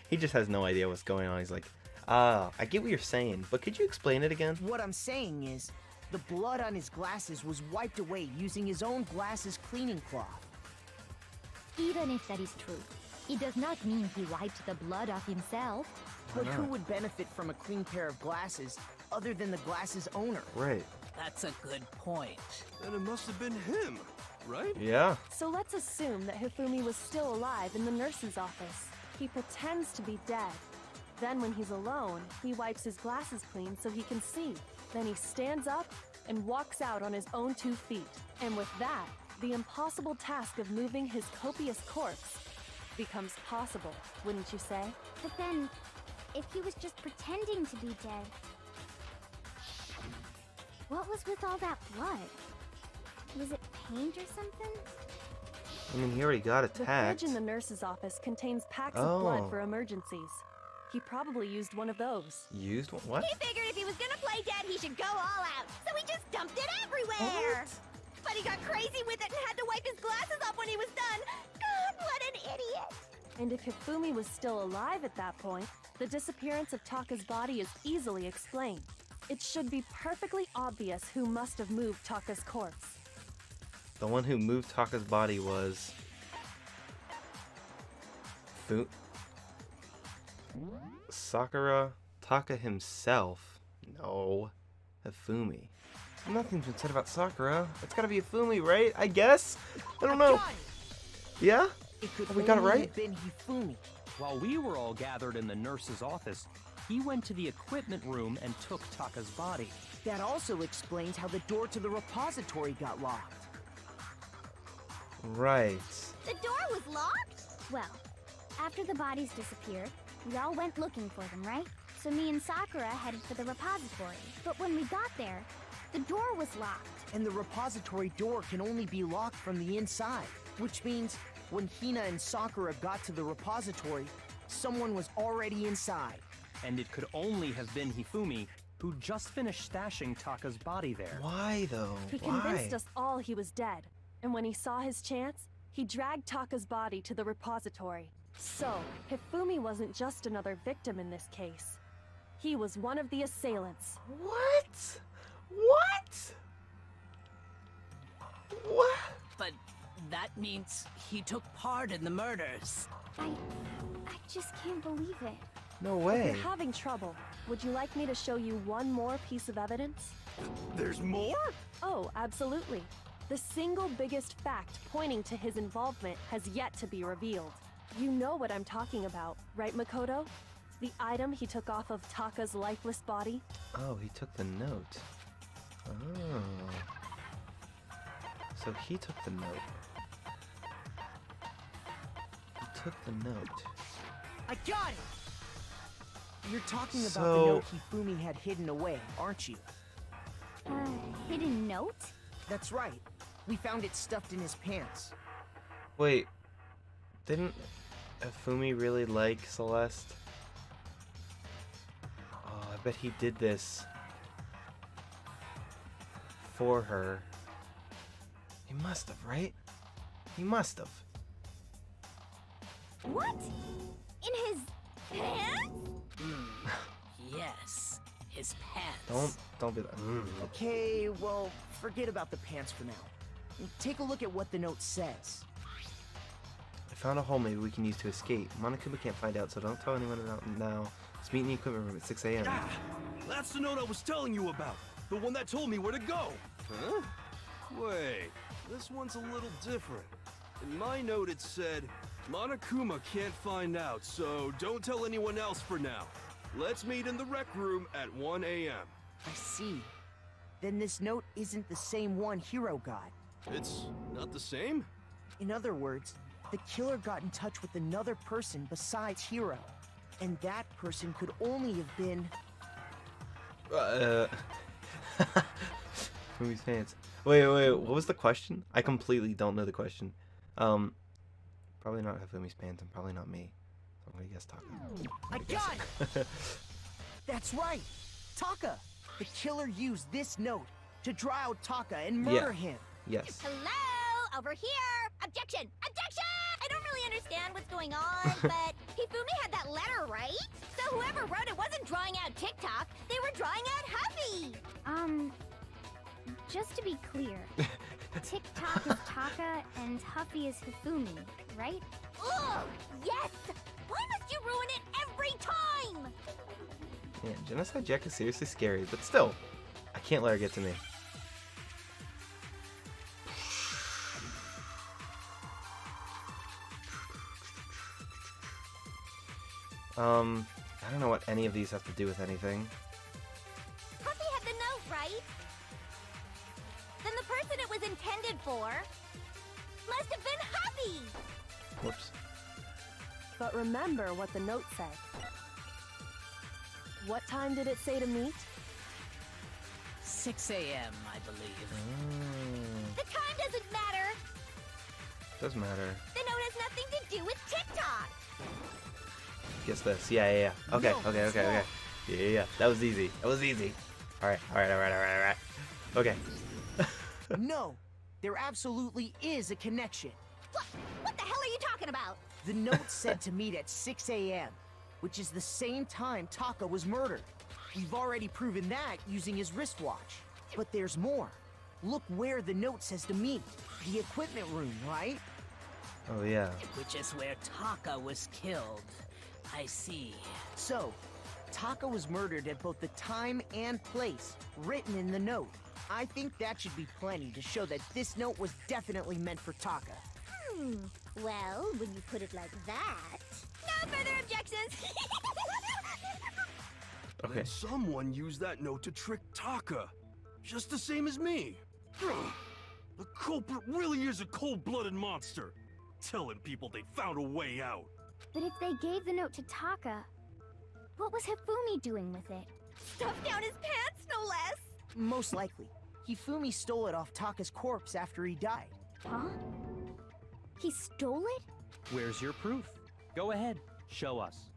He just has no idea what's going on. He's like, I get what you're saying, but could you explain it again? What I'm saying is, the blood on his glasses was wiped away using his own glasses cleaning cloth. Even if that is true, it does not mean he wiped the blood off himself. But who not? would benefit from a clean pair of glasses other than the glasses owner? Right. That's a good point. Then it must have been him, right? Yeah. So let's assume that Hifumi was still alive in the nurse's office. He pretends to be dead. Then when he's alone, he wipes his glasses clean so he can see. Then he stands up and walks out on his own 2 feet. And with that, the impossible task of moving his copious corpse becomes possible, wouldn't you say? But then, if he was just pretending to be dead, what was with all that blood? Was it paint or something? I mean, he already got The attacked. fridge in the nurse's office contains packs of Oh. blood for emergencies. He probably used one of those. Used one? What? He figured if he was gonna play dead, he should go all out. So he just dumped it everywhere. But he got crazy with it and had to wipe his glasses off when he was done. God, what an idiot. And if Hifumi was still alive at that point, the disappearance of Taka's body is easily explained. It should be perfectly obvious who must have moved Taka's corpse. The one who moved Taka's body was... Sakura? Taka himself? No. Hifumi. Nothing's been said about Sakura. It's gotta be Hifumi, right? I guess? I don't know. Yeah? It could We got it only right? have been Hifumi. While we were all gathered in the nurse's office, he went to the equipment room and took Taka's body. That also explains how the door to the repository got locked. Right. The door was locked? Well, after the bodies disappeared, we all went looking for them, right? So me and Sakura headed for the repository. But when we got there, the door was locked. And the repository door can only be locked from the inside. Which means when Hina and Sakura got to the repository, someone was already inside. And it could only have been Hifumi, who just finished stashing Taka's body there. Why, though? He convinced us all he was dead. And when he saw his chance, he dragged Taka's body to the repository. So, Hifumi wasn't just another victim in this case. He was one of the assailants. What? What? What? But that means he took part in the murders. I just can't believe it. No If way. you're having trouble, would you like me to show you one more piece of evidence? There's more? Oh, absolutely. The single biggest fact pointing to his involvement has yet to be revealed. You know what I'm talking about, right, Makoto? The item he took off of Taka's lifeless body? Oh, he took the note. Oh. So he took the note. He took the note. I got it! You're talking about So- the note Hifumi had hidden away, aren't you? Hidden note? That's right. We found it stuffed in his pants. Wait. Didn't Hifumi really like Celeste? Oh, I bet he did this for her. He must have, right? He must have. What? In his pants? Yes, his pants. Don't be like. Okay, well, forget about the pants for now. Take a look at what the note says. I found a hole maybe we can use to escape. Monokuma can't find out, so don't tell anyone about it now. Let's meet in the equipment room at 6 a.m. Ah, that's the note I was telling you about. The one that told me where to go. Huh? Wait, this one's a little different. In my note it said, Monokuma can't find out, so don't tell anyone else for now. Let's meet in the rec room at 1 a.m. I see. Then this note isn't the same one Hiro got. It's not the same? In other words, the killer got in touch with another person besides Hiro. And that person could only have been... Fumi's pants. Wait, what was the question? I completely don't know the question. Probably not Fumi's pants and probably not me. So I'm gonna guess Taka. I got it! That's right! Taka! The killer used this note to draw out Taka and murder him. Yes. Hello? Over here! Objection! Objection! I don't really understand what's going on, but Hifumi had that letter, right? So whoever wrote it wasn't drawing out TikTok, they were drawing out Huffy! Just to be clear, TikTok is Taka and Huffy is Hifumi, right? Ugh! Yes! Why must you ruin it every time? Man, Genocide Jack is seriously scary, but still, I can't let her get to me. I don't know what any of these have to do with anything. Huffy had the note, right? Then the person it was intended for must have been Huffy! Whoops. But remember what the note said. What time did it say to meet? 6 a.m., I believe. The time doesn't matter! does matter. The note has nothing to do with TikTok. Guess this. Yeah. Okay, No, okay. it's wrong. Yeah. That was easy. Alright. Okay. No, there absolutely is a connection. What the hell are you talking about? The note said to meet at 6 a.m., which is the same time Taka was murdered. We've already proven that using his wristwatch. But there's more. Look where the note says to meet. The equipment room, right? Oh, yeah. Which is where Taka was killed. I see. So, Taka was murdered at both the time and place written in the note. I think that should be plenty to show that this note was definitely meant for Taka. Well, when you put it like that... No further objections! Okay. Then someone used that note to trick Taka. Just the same as me. Ugh. The culprit really is a cold-blooded monster. Telling people they found a way out. But if they gave the note to Taka, what was Hifumi doing with it? Stuffed down his pants, no less! Most likely. Hifumi stole it off Taka's corpse after he died. Huh? He stole it? Where's your proof? Go ahead, show us.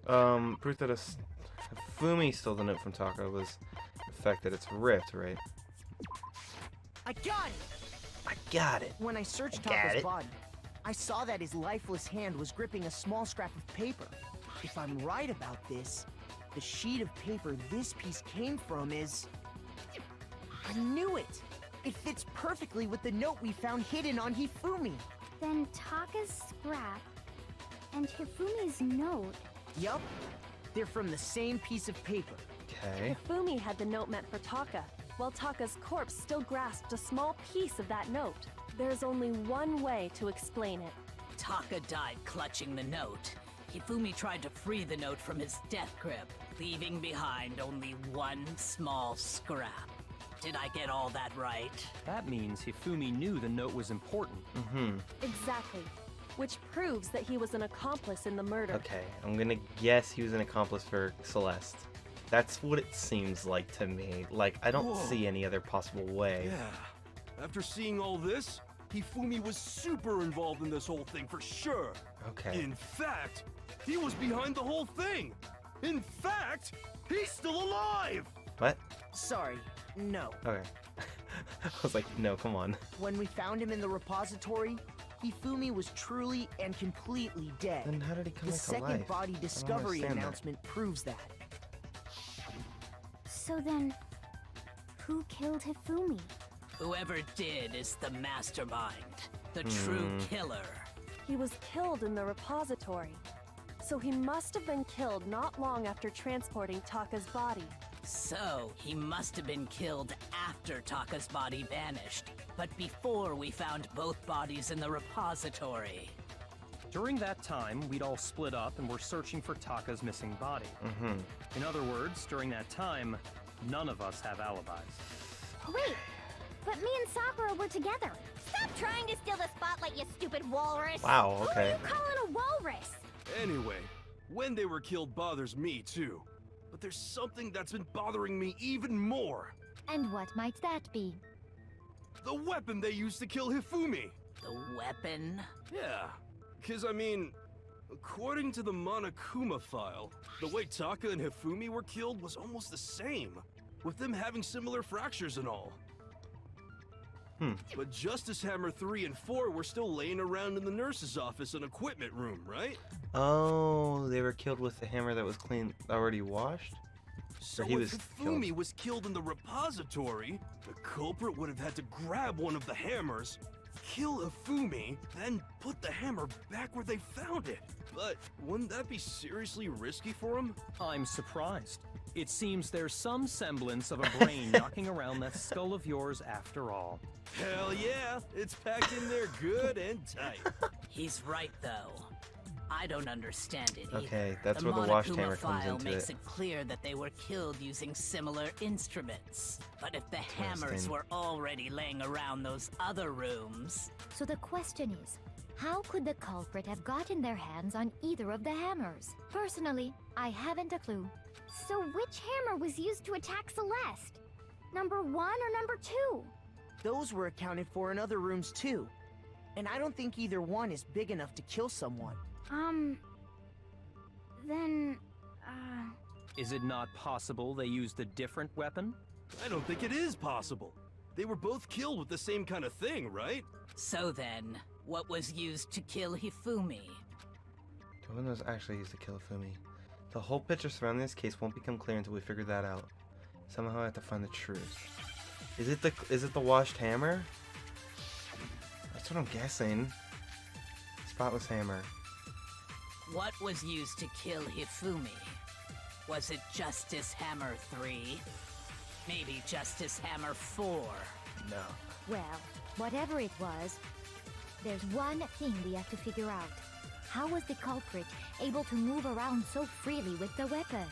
Proof that Fumi stole the note from Taka was the fact that it's ripped, right? I got it! I got it. When I searched I got Taka's it. body, I saw that his lifeless hand was gripping a small scrap of paper. If I'm right about this, the sheet of paper this piece came from is... I knew it! It fits perfectly with the note we found hidden on Hifumi. Then Taka's scrap and Hifumi's note. Yup. They're from the same piece of paper. Okay. Hifumi had the note meant for Taka, while Taka's corpse still grasped a small piece of that note. There's only one way to explain it. Taka died clutching the note. Hifumi tried to free the note from his death grip, leaving behind only one small scrap. Did I get all that right? That means Hifumi knew the note was important. Mm-hmm. Exactly. Which proves that he was an accomplice in the murder. Okay, I'm gonna guess he was an accomplice for Celeste. That's what it seems like to me. Like, I don't Whoa. see any other possible way. Yeah. After seeing all this, Hifumi was super involved in this whole thing for sure. Okay. In fact, he was behind the whole thing. In fact, he's still alive. What? Sorry, no. Okay. I was like, no, come on. When we found him in the repository, Hifumi was truly and completely dead. Then how did he come The back to second life? body I don't discovery understand that. announcement proves that. So then, who killed Hifumi? Whoever did is the mastermind, the true killer. He was killed in the repository. So he must have been killed not long after transporting Taka's body. So, he must have been killed after Taka's body vanished, but before we found both bodies in the repository. During that time, we'd all split up and were searching for Taka's missing body. Mm-hmm. In other words, during that time, none of us have alibis. Wait, but me and Sakura were together. Stop trying to steal the spotlight, you stupid walrus! Wow, Who are okay. you calling a walrus? Anyway, when they were killed bothers me too. But there's something that's been bothering me even more. And what might that be? The weapon they used to kill Hifumi. The weapon? Yeah, because I mean, according to the Monokuma file, the way Taka and Hifumi were killed was almost the same, with them having similar fractures and all. But Justice Hammer 3 and 4 were still laying around in the nurse's office and equipment room, right? Oh, they were killed with the hammer that was clean, already washed? So he if was Hifumi killed. was killed in the repository, the culprit would have had to grab one of the hammers, kill Hifumi, then put the hammer back where they found it. But wouldn't that be seriously risky for him? I'm surprised. It seems there's some semblance of a brain knocking around that skull of yours after all. Hell yeah, it's packed in there good and tight. He's right, though. I don't understand it either. Okay, that's the where the washed Monokuma hammer comes file into makes it. it clear that they were killed using similar instruments. But if the hammers Interesting. were already laying around those other rooms, So the question is, how could the culprit have gotten their hands on either of the hammers? Personally, I haven't a clue. So which hammer was used to attack Celeste? Number 1 or number 2? Those were accounted for in other rooms too. And I don't think either one is big enough to kill someone. Then, Is it not possible they used a different weapon? I don't think it is possible. They were both killed with the same kind of thing, right? So then, what was used to kill Hifumi? The one that was actually used to kill Fumi. The whole picture surrounding this case won't become clear until we figure that out. Somehow I have to find the truth. Is it the washed hammer? That's what I'm guessing. Spotless hammer. What was used to kill Hifumi? Was it Justice Hammer 3? Maybe Justice Hammer 4? No. Well, whatever it was, there's one thing we have to figure out. How was the culprit able to move around so freely with the weapon?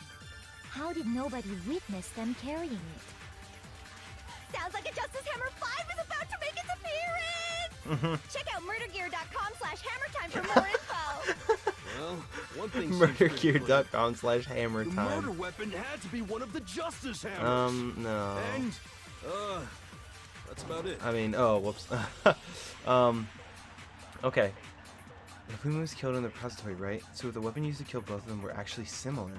How did nobody witness them carrying it? sounds like a Justice Hammer 5 is about to make its appearance! Check out murdergear.com/hammertime for more info! Well, one thing seems pretty clear. Murdergear.com/hammertime. The murder weapon had to be one of the Justice Hammers. No. And, that's about it. I mean, oh, whoops. Okay. Hifumi was killed in the repository, right? So if the weapon used to kill both of them were actually similar.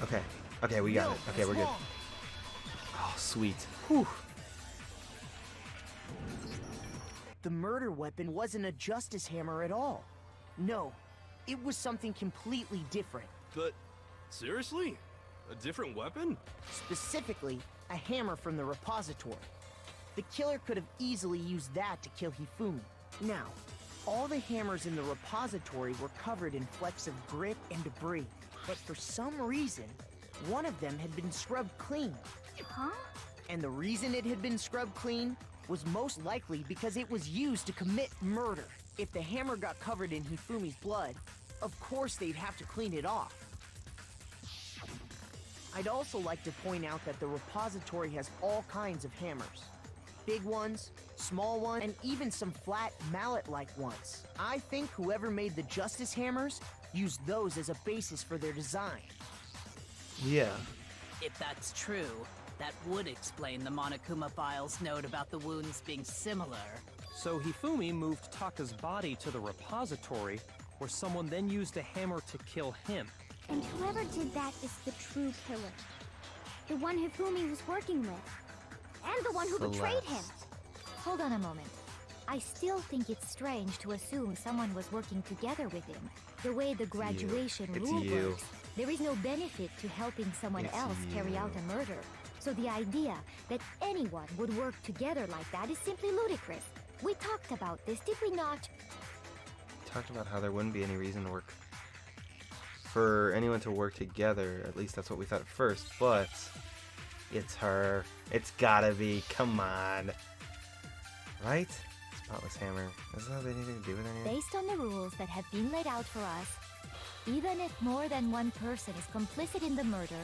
Okay. Okay, we got it. Okay, we're good. Oh, sweet. Whew. The murder weapon wasn't a Justice Hammer at all. No, it was something completely different. But, seriously? A different weapon? Specifically, a hammer from the repository. The killer could have easily used that to kill Hifumi. Now, all the hammers in the repository were covered in flecks of grit and debris. But for some reason, one of them had been scrubbed clean. Huh? And the reason it had been scrubbed clean was most likely because it was used to commit murder. If the hammer got covered in Hifumi's blood, of course they'd have to clean it off. I'd also like to point out that the repository has all kinds of hammers. Big ones, small ones, and even some flat mallet-like ones. I think whoever made the Justice Hammers used those as a basis for their design. Yeah. If that's true, that would explain the Monokuma file's note about the wounds being similar. So Hifumi moved Taka's body to the repository, where someone then used a hammer to kill him. And whoever did that is the true killer. The one Hifumi was working with. And the one who betrayed him. Hold on a moment. I still think it's strange to assume someone was working together with him. The way the graduation rule works, there is no benefit to helping someone else carry out a murder. So the idea that anyone would work together like that is simply ludicrous. We talked about this, did we not? Talked about how there wouldn't be any reason to work for anyone to work together. At least that's what we thought at first, but it's her. It's gotta be. Come on. Right? Spotless hammer. Doesn't have anything to do with anything. Based on the rules that have been laid out for us, even if more than one person is complicit in the murder,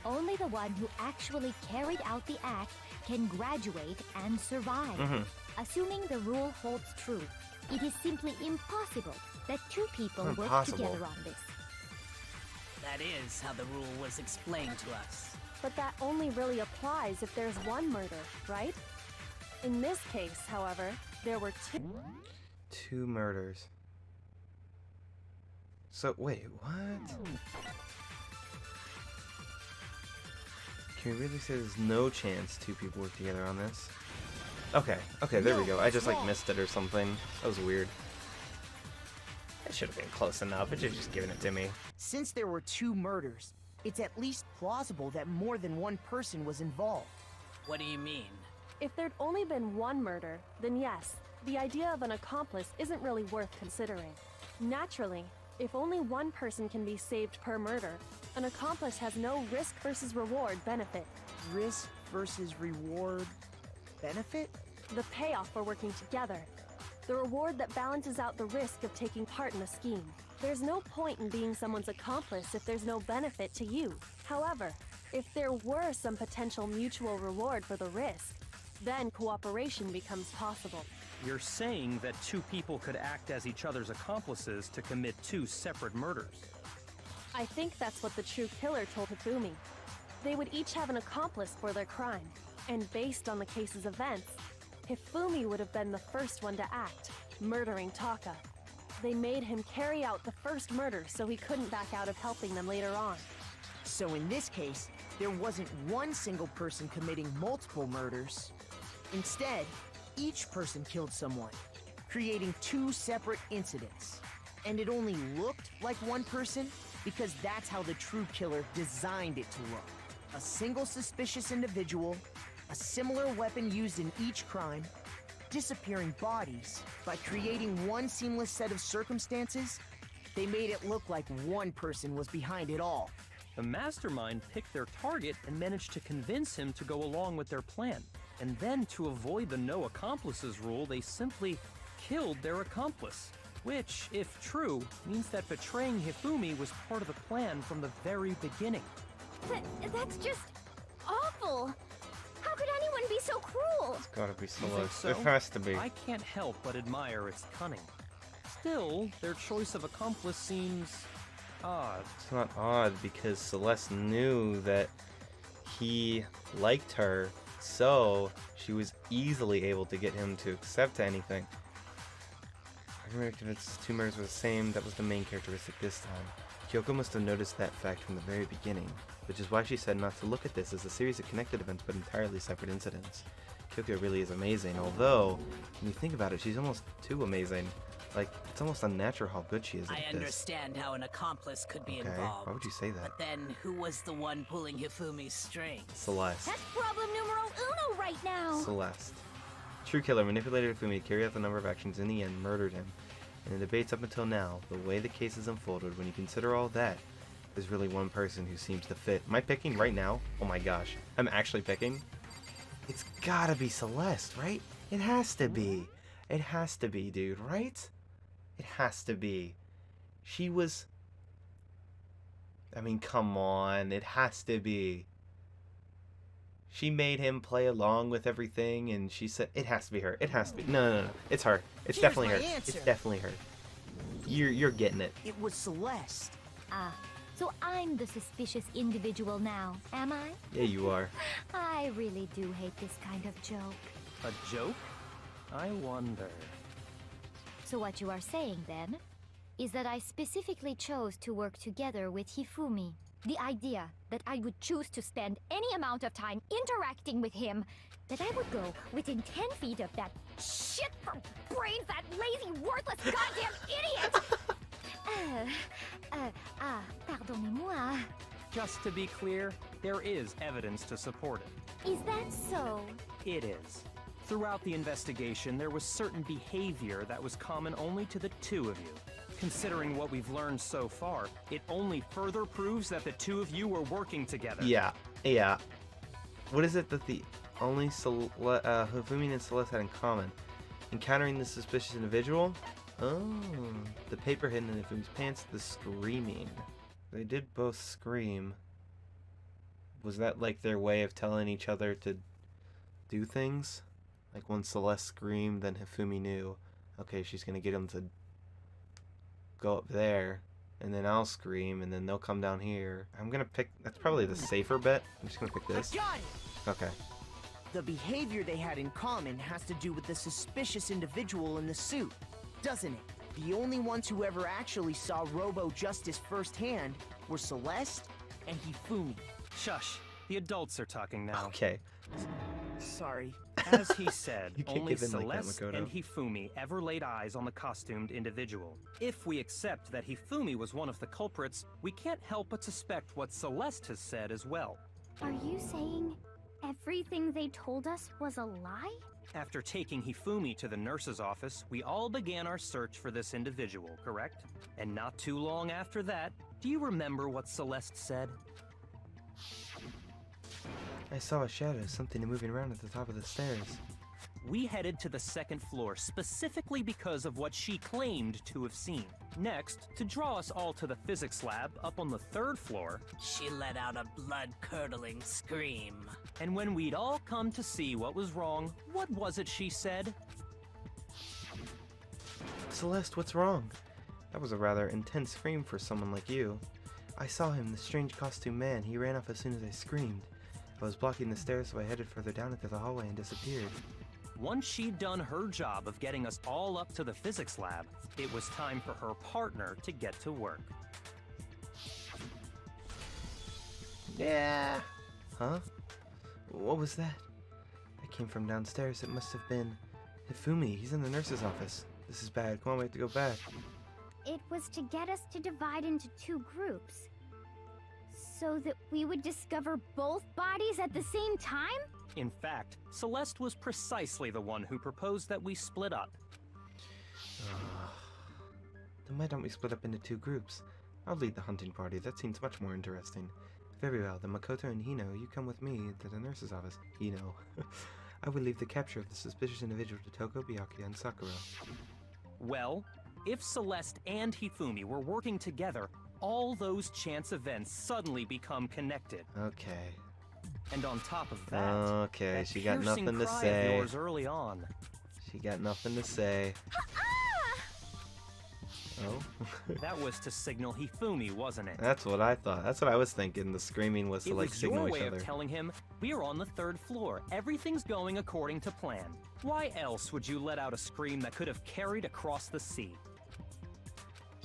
only the one who actually carried out the act can graduate and survive. Assuming the rule holds true, it is simply impossible that two people work together on this. That is how the rule was explained to us. But that only really applies if there's one murder, right? In this case, however, there were two. Two murders. So, wait, what? Can we really say there's no chance two people work together on this? Okay, there we go. I just, missed it or something. That was weird. That should have been close enough. It should have just given it to me. Since there were two murders, it's at least plausible that more than one person was involved. What do you mean? If there'd only been one murder, then yes, the idea of an accomplice isn't really worth considering. Naturally, if only one person can be saved per murder, an accomplice has no risk versus reward benefit. Risk versus reward benefit? The payoff for working together. The reward that balances out the risk of taking part in a scheme. There's no point in being someone's accomplice if there's no benefit to you. However, if there were some potential mutual reward for the risk, then cooperation becomes possible. You're saying that two people could act as each other's accomplices to commit two separate murders. I think that's what the true killer told Hifumi. They would each have an accomplice for their crime, and based on the case's events, Hifumi would have been the first one to act. murdering Taka. They made him carry out the first murder so he couldn't back out of helping them later on. So in this case, there wasn't one single person committing multiple murders. Instead, each person killed someone, creating two separate incidents. And it only looked like one person because that's how the true killer designed it to look. A single suspicious individual, a similar weapon used in each crime, disappearing bodies. By creating one seamless set of circumstances, they made it look like one person was behind it all. The mastermind picked their target and managed to convince him to go along with their plan. And then, to avoid the no accomplices rule, they simply killed their accomplice. Which, if true, means that betraying Hifumi was part of the plan from the very beginning. That's just awful. How could anyone be so cruel? It's gotta be You think Celeste. so? It has to be. I can't help but admire its cunning. Still, their choice of accomplice seems odd. It's not odd because Celeste knew that he liked her, so she was easily able to get him to accept anything. I remember if it's two murders were the same, that was the main characteristic this time. Kyoko must have noticed that fact from the very beginning, which is why she said not to look at this as a series of connected events but entirely separate incidents. Kyoko really is amazing, although, when you think about it, she's almost too amazing. Like, it's almost unnatural how good she is at I this. understand how an accomplice could be Okay, involved. why would you say that? But then, who was the one pulling Hifumi's strings? Celeste. That's problem numero uno right now. Celeste. True killer manipulated Hifumi to carry out the number of actions, in the end murdered him. In the debates up until now, the way the case has unfolded, when you consider all that, there's really one person who seems to fit. Am I picking right now? Oh my gosh. I'm actually picking? It's gotta be Celeste, right? It has to be. It has to be, dude, right? It has to be. She was... I mean, come on. It has to be. She made him play along with everything, and she said, it has to be her. It has to be. No. It's her. It's Here's definitely my her. answer. It's definitely her. You're getting it. It was Celeste. Ah, so I'm the suspicious individual now, am I? Yeah, you are. I really do hate this kind of joke. A joke? I wonder. So what you are saying, then, is that I specifically chose to work together with Hifumi. The idea that I would choose to spend any amount of time interacting with him, that I would go within 10 feet of that shit for brains, that lazy, worthless goddamn idiot! Pardonnez-moi. Just to be clear, there is evidence to support it. Is that so? It is. Throughout the investigation, there was certain behavior that was common only to the two of you. Considering what we've learned so far, it only further proves that the two of you were working together. Yeah. What is it that the only Hifumi and Celeste had in common? Encountering the suspicious individual? Oh, the paper hidden in Hifumi's pants, the screaming. They did both scream. Was that like their way of telling each other to do things? Like when Celeste screamed, then Hifumi knew, okay, she's gonna get him to go up there, and then I'll scream, and then they'll come down here. I'm gonna pick, that's probably the safer bet. I'm just gonna pick this. I got it! Okay. The behavior they had in common has to do with the suspicious individual in the suit, doesn't it? The only ones who ever actually saw Robo-Justice firsthand were Celeste and Hifumi. Shush. The adults are talking now. Okay. Sorry. As he said, You can't only give in like that, Celeste Makoto. and Hifumi ever laid eyes on the costumed individual. If we accept that Hifumi was one of the culprits, we can't help but suspect what Celeste has said as well. Are you saying everything they told us was a lie? After taking Hifumi to the nurse's office, we all began our search for this individual, correct? And not too long after that, do you remember what Celeste said? I saw a shadow, something moving around at the top of the stairs. We headed to the second floor specifically because of what she claimed to have seen. Next, to draw us all to the physics lab up on the third floor, She let out a blood-curdling scream. and when we'd all come to see what was wrong, what was it she said? Celeste, what's wrong? That was a rather intense scream for someone like you. I saw him, the strange costume man. He ran off as soon as I screamed. I was blocking the stairs, so I headed further down into the hallway and disappeared. Once she'd done her job of getting us all up to the physics lab, it was time for her partner to get to work. Yeah. Huh? What was that? That came from downstairs. It must have been Hifumi. He's in the nurse's office. This is bad. Come on, we have to go back. It was to get us to divide into two groups. So that we would discover both bodies at the same time? In fact, Celeste was precisely the one who proposed that we split up. Then why don't we split up into two groups? I'll lead the hunting party. That seems much more interesting. Very well, then Makoto and Hino, you come with me to the nurse's office. Hino. I will leave the capture of the suspicious individual to Toko, Byakuya, and Sakura. Well, if Celeste and Hifumi were working together, all those chance events suddenly become connected. Okay. And on top of that, Okay, that she got piercing nothing to cry say. of yours early on. She got nothing to say. Oh? That was to signal Hifumi, wasn't it? That's what I thought. That's what I was thinking. The screaming was to It like was signal your each way other. of telling him, we're on the 3rd floor. Everything's going according to plan. Why else would you let out a scream that could have carried across the sea?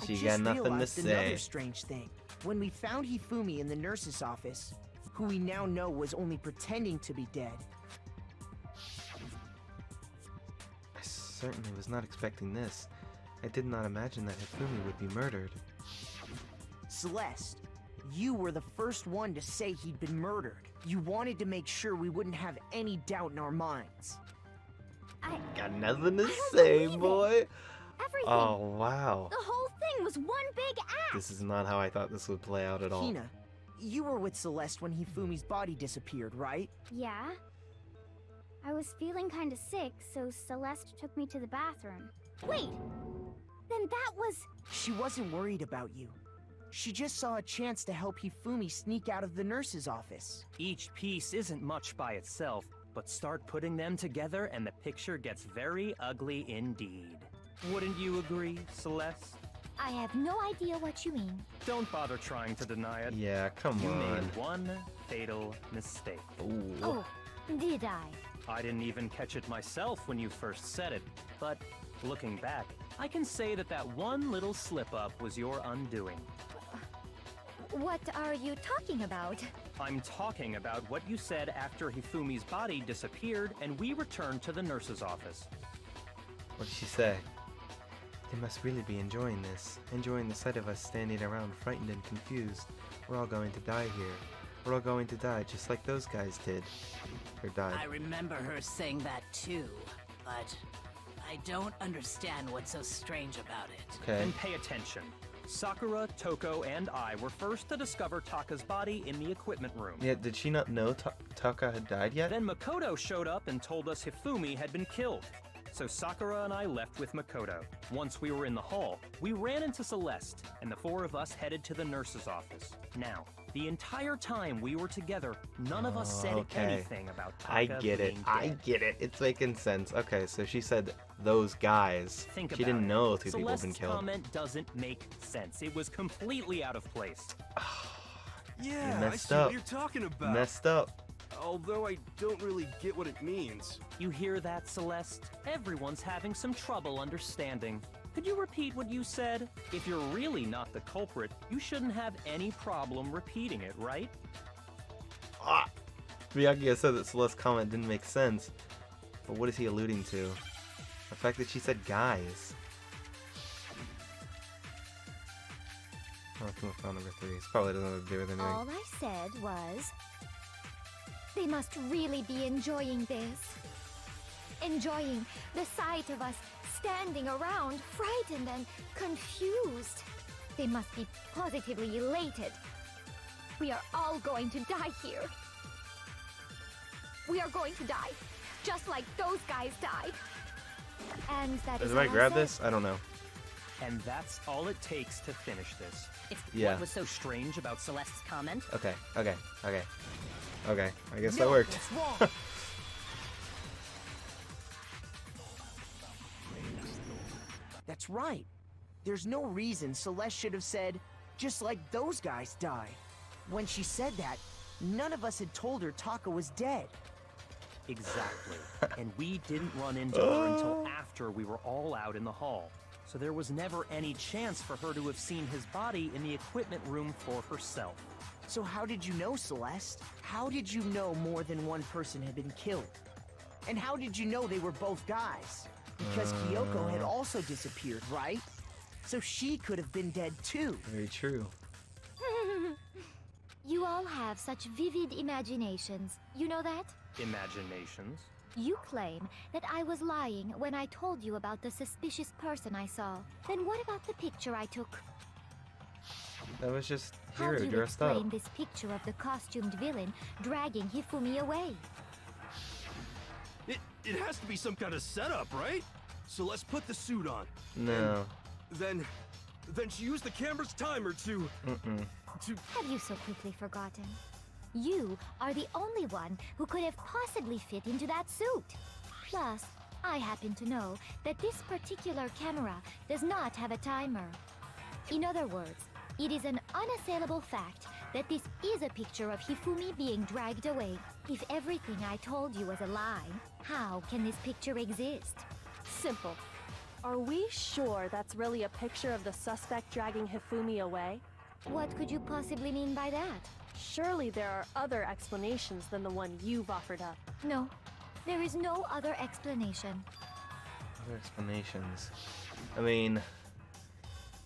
She I just got nothing to realized say. another strange thing. When we found Hifumi in the nurse's office, who we now know was only pretending to be dead, I certainly was not expecting this. I did not imagine that Hifumi would be murdered. Celeste, you were the first one to say he'd been murdered. You wanted to make sure we wouldn't have any doubt in our minds. Got nothing to I don't say, believe it. boy. Everything. Oh, wow. The whole thing was one big act. This is not how I thought this would play out at all. Hina, you were with Celeste when Hifumi's body disappeared, right? Yeah. I was feeling kind of sick, so Celeste took me to the bathroom. Wait! Then that was... She wasn't worried about you. She just saw a chance to help Hifumi sneak out of the nurse's office. Each piece isn't much by itself, but start putting them together and the picture gets very ugly indeed. Wouldn't you agree, Celeste? I have no idea what you mean. Don't bother trying to deny it. Yeah, come You on. made one fatal mistake. Ooh. Oh, did I? I didn't even catch it myself when you first said it, but looking back, I can say that that one little slip-up was your undoing. What are you talking about? I'm talking about what you said after Hifumi's body disappeared and we returned to the nurse's office. What did she say? They must really be enjoying this. Enjoying the sight of us standing around frightened and confused. We're all going to die here. We're all going to die just like those guys did. Or died. I remember her saying that too, but I don't understand what's so strange about it. Okay. Then pay attention. Sakura, Toko, and I were first to discover Taka's body in the equipment room. Yeah, did she not know Taka had died yet? Then Makoto showed up and told us Hifumi had been killed. So Sakura and I left with Makoto. Once we were in the hall, we ran into Celeste, and the four of us headed to the nurse's office. Now, the entire time we were together, none of us said Okay. anything about Taka I get it. being I dead. get it. It's making sense. Okay, so she said those guys. Think She about didn't it. know two people had Celeste's been killed. comment doesn't make sense. It was completely out of place. Yeah, I messed see up. what you're talking about. Messed up. Although I don't really get what it means. You hear that, Celeste? Everyone's having some trouble understanding. Could you repeat what you said? If you're really not the culprit, you shouldn't have any problem repeating it, right? Ah! Byakuya said that Celeste's comment didn't make sense. But what is he alluding to? The fact that she said guys. Oh, it's move on number 3. It's probably doesn't have to do with anything. All I said was... They must really be enjoying this. Enjoying the sight of us standing around, frightened and confused. They must be positively elated. We are all going to die here. We are going to die, just like those guys died. And that is Did all I grab said. this? I don't know. And that's all it takes to finish this. Yeah. What was so strange about Celeste's comment? Okay, okay, okay. Okay, I guess No, that worked. it's wrong. That's right. There's no reason Celeste should have said, just like those guys died. When she said that, none of us had told her Taka was dead. Exactly. And we didn't run into her until after we were all out in the hall. So there was never any chance for her to have seen his body in the equipment room for herself. So how did you know, Celeste? How did you know more than one person had been killed? And how did you know they were both guys? Because Kyoko had also disappeared, right? So she could have been dead too. Very true. You all have such vivid imaginations. You know that? Imaginations? You claim that I was lying when I told you about the suspicious person I saw. Then what about the picture I took? That was just How Hiro do you dressed explain up. this picture of the costumed villain dragging Hifumi away? It has to be some kind of setup, right? So let's put the suit on. No. Then she used the camera's timer to Have you so quickly forgotten? You are the only one who could have possibly fit into that suit. Plus, I happen to know that this particular camera does not have a timer. In other words, it is an unassailable fact that this is a picture of Hifumi being dragged away. If everything I told you was a lie, how can this picture exist? Simple. Are we sure that's really a picture of the suspect dragging Hifumi away? What could you possibly mean by that? Surely there are other explanations than the one you've offered up. No, there is no other explanation. Other explanations. I mean,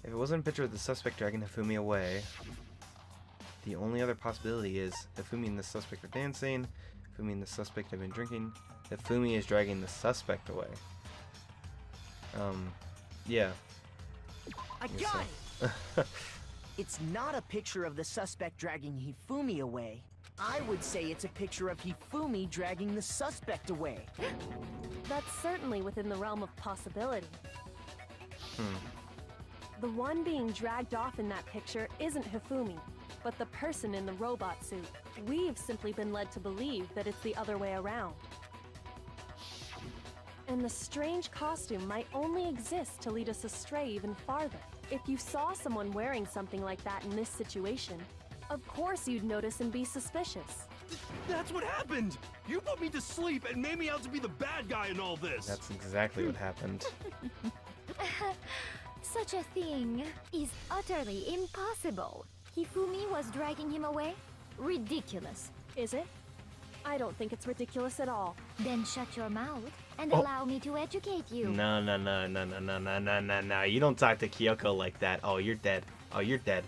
if it wasn't a picture of the suspect dragging Hifumi away, the only other possibility is Hifumi and the suspect are dancing, Hifumi and the suspect have been drinking, Hifumi is dragging the suspect away. Yeah. I got it! It's not a picture of the suspect dragging Hifumi away. I would say it's a picture of Hifumi dragging the suspect away. That's certainly within the realm of possibility. The one being dragged off in that picture isn't Hifumi, but the person in the robot suit. We've simply been led to believe that it's the other way around. And the strange costume might only exist to lead us astray even farther. If you saw someone wearing something like that in this situation, of course you'd notice and be suspicious. That's what happened! You put me to sleep and made me out to be the bad guy in all this! That's exactly what happened. Such a thing is utterly impossible. Hifumi was dragging him away? Ridiculous. Is it? I don't think it's ridiculous at all. Then shut your mouth and allow me to educate you. No. You don't talk to Kyoko like that. Oh, you're dead. Oh, you're dead.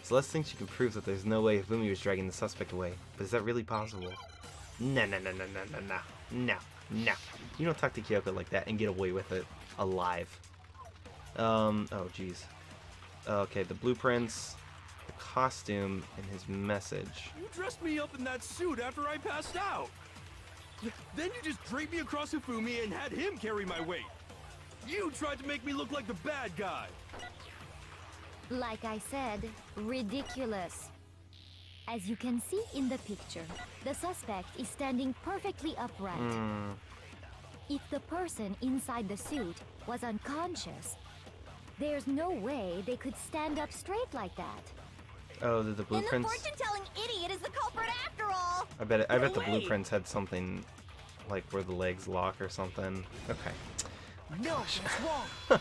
Celeste thinks she can prove that there's no way Hifumi was dragging the suspect away. But is that really possible? No. You don't talk to Kyoko like that and get away with it alive. Oh, jeez. Okay, the blueprints, the costume, and his message. You dressed me up in that suit after I passed out! Then you just draped me across Hifumi and had him carry my weight! You tried to make me look like the bad guy! Like I said, ridiculous. As you can see in the picture, the suspect is standing perfectly upright. If the person inside the suit was unconscious, there's no way they could stand up straight like that. Oh, the Then the blueprints. fortune-telling idiot is the culprit after all! I bet the blueprints had something like where the legs lock or something. Okay. No, that's wrong!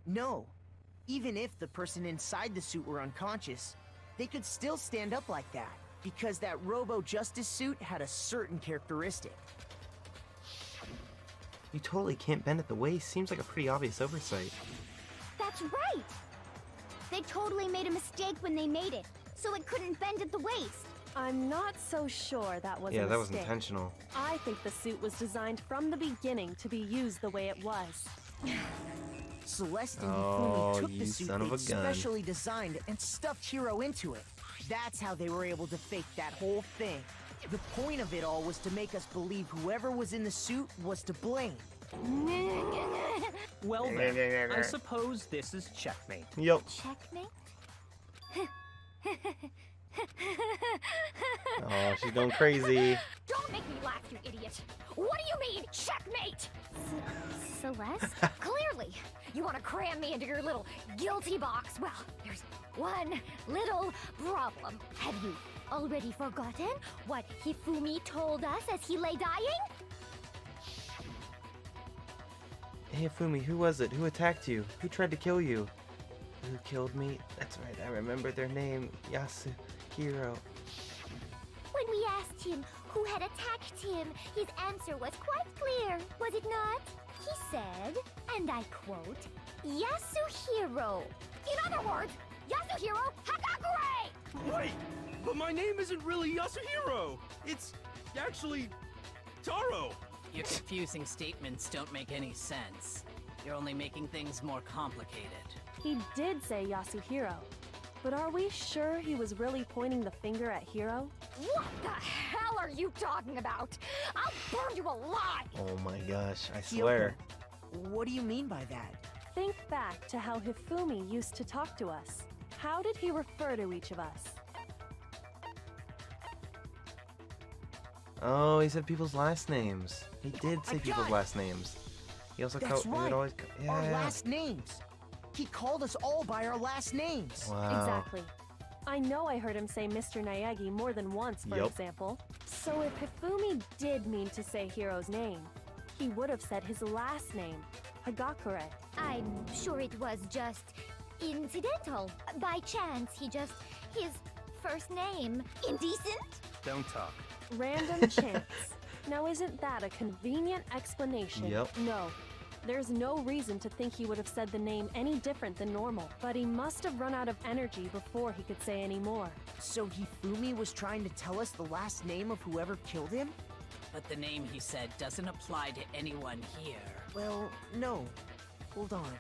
No. Even if the person inside the suit were unconscious, they could still stand up like that, because that Robo-Justice suit had a certain characteristic. You totally can't bend at the waist. Seems like a pretty obvious oversight. That's right! They totally made a mistake when they made it, so it couldn't bend at the waist. I'm not so sure that was a Yeah, that was mistake. intentional. I think the suit was designed from the beginning to be used the way it was. Celeste and Oh, Hifumi took you the suit son of a they'd gun. specially designed and stuffed Hiro into it. That's how they were able to fake that whole thing. The point of it all was to make us believe whoever was in the suit was to blame. Well then, I suppose this is checkmate. Yep. Checkmate? Oh, she's going crazy. Don't make me laugh, you idiot. What do you mean, checkmate? Celeste? Clearly, you want to cram me into your little guilty box. Well, there's one little problem. Have you already forgotten what Hifumi told us as he lay dying? Hey, Fumi, who was it? Who attacked you? Who tried to kill you? Who killed me? That's right, I remember their name. Yasuhiro. When we asked him who had attacked him, his answer was quite clear, was it not? He said, and I quote, Yasuhiro. In other words, Yasuhiro Hagakure! Wait! But my name isn't really Yasuhiro! It's actually Taro! Your confusing statements don't make any sense. You're only making things more complicated. He did say Yasuhiro. But are we sure he was really pointing the finger at Hiro? What the hell are you talking about? I'll burn you alive! Oh my gosh, I swear. What do you mean by that? Think back to how Hifumi used to talk to us. How did he refer to each of us? Oh, he said people's last names. He did say people's last names. He also That's he would right. always yeah. Our last names. He called us all by our last names. Wow. Exactly. I know I heard him say Mr. Naegi more than once, for Yup. example. So if Hifumi did mean to say Hiro's name, he would have said his last name, Hagakure. I'm sure it was just incidental. By chance, his first name. Indecent? Don't talk. Random chance. Now isn't that a convenient explanation? Yep. No. There's no reason to think he would have said the name any different than normal, but he must have run out of energy before he could say any more. So Hifumi was trying to tell us the last name of whoever killed him? But the name he said doesn't apply to anyone here. Well, no. Hold on.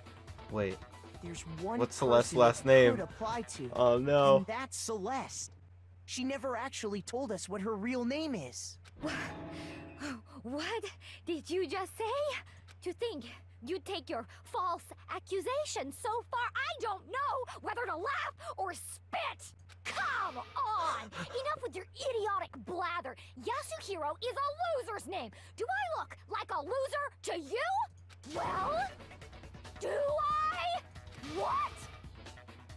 Wait. There's one What's Celeste's person last it name? could apply to. Oh no. And that's Celeste. She never actually told us what her real name is. What did you just say? To think you'd take your false accusation so far, I don't know whether to laugh or spit! Come on! Enough with your idiotic blather! Yasuhiro is a loser's name! Do I look like a loser to you? Well, do I? What?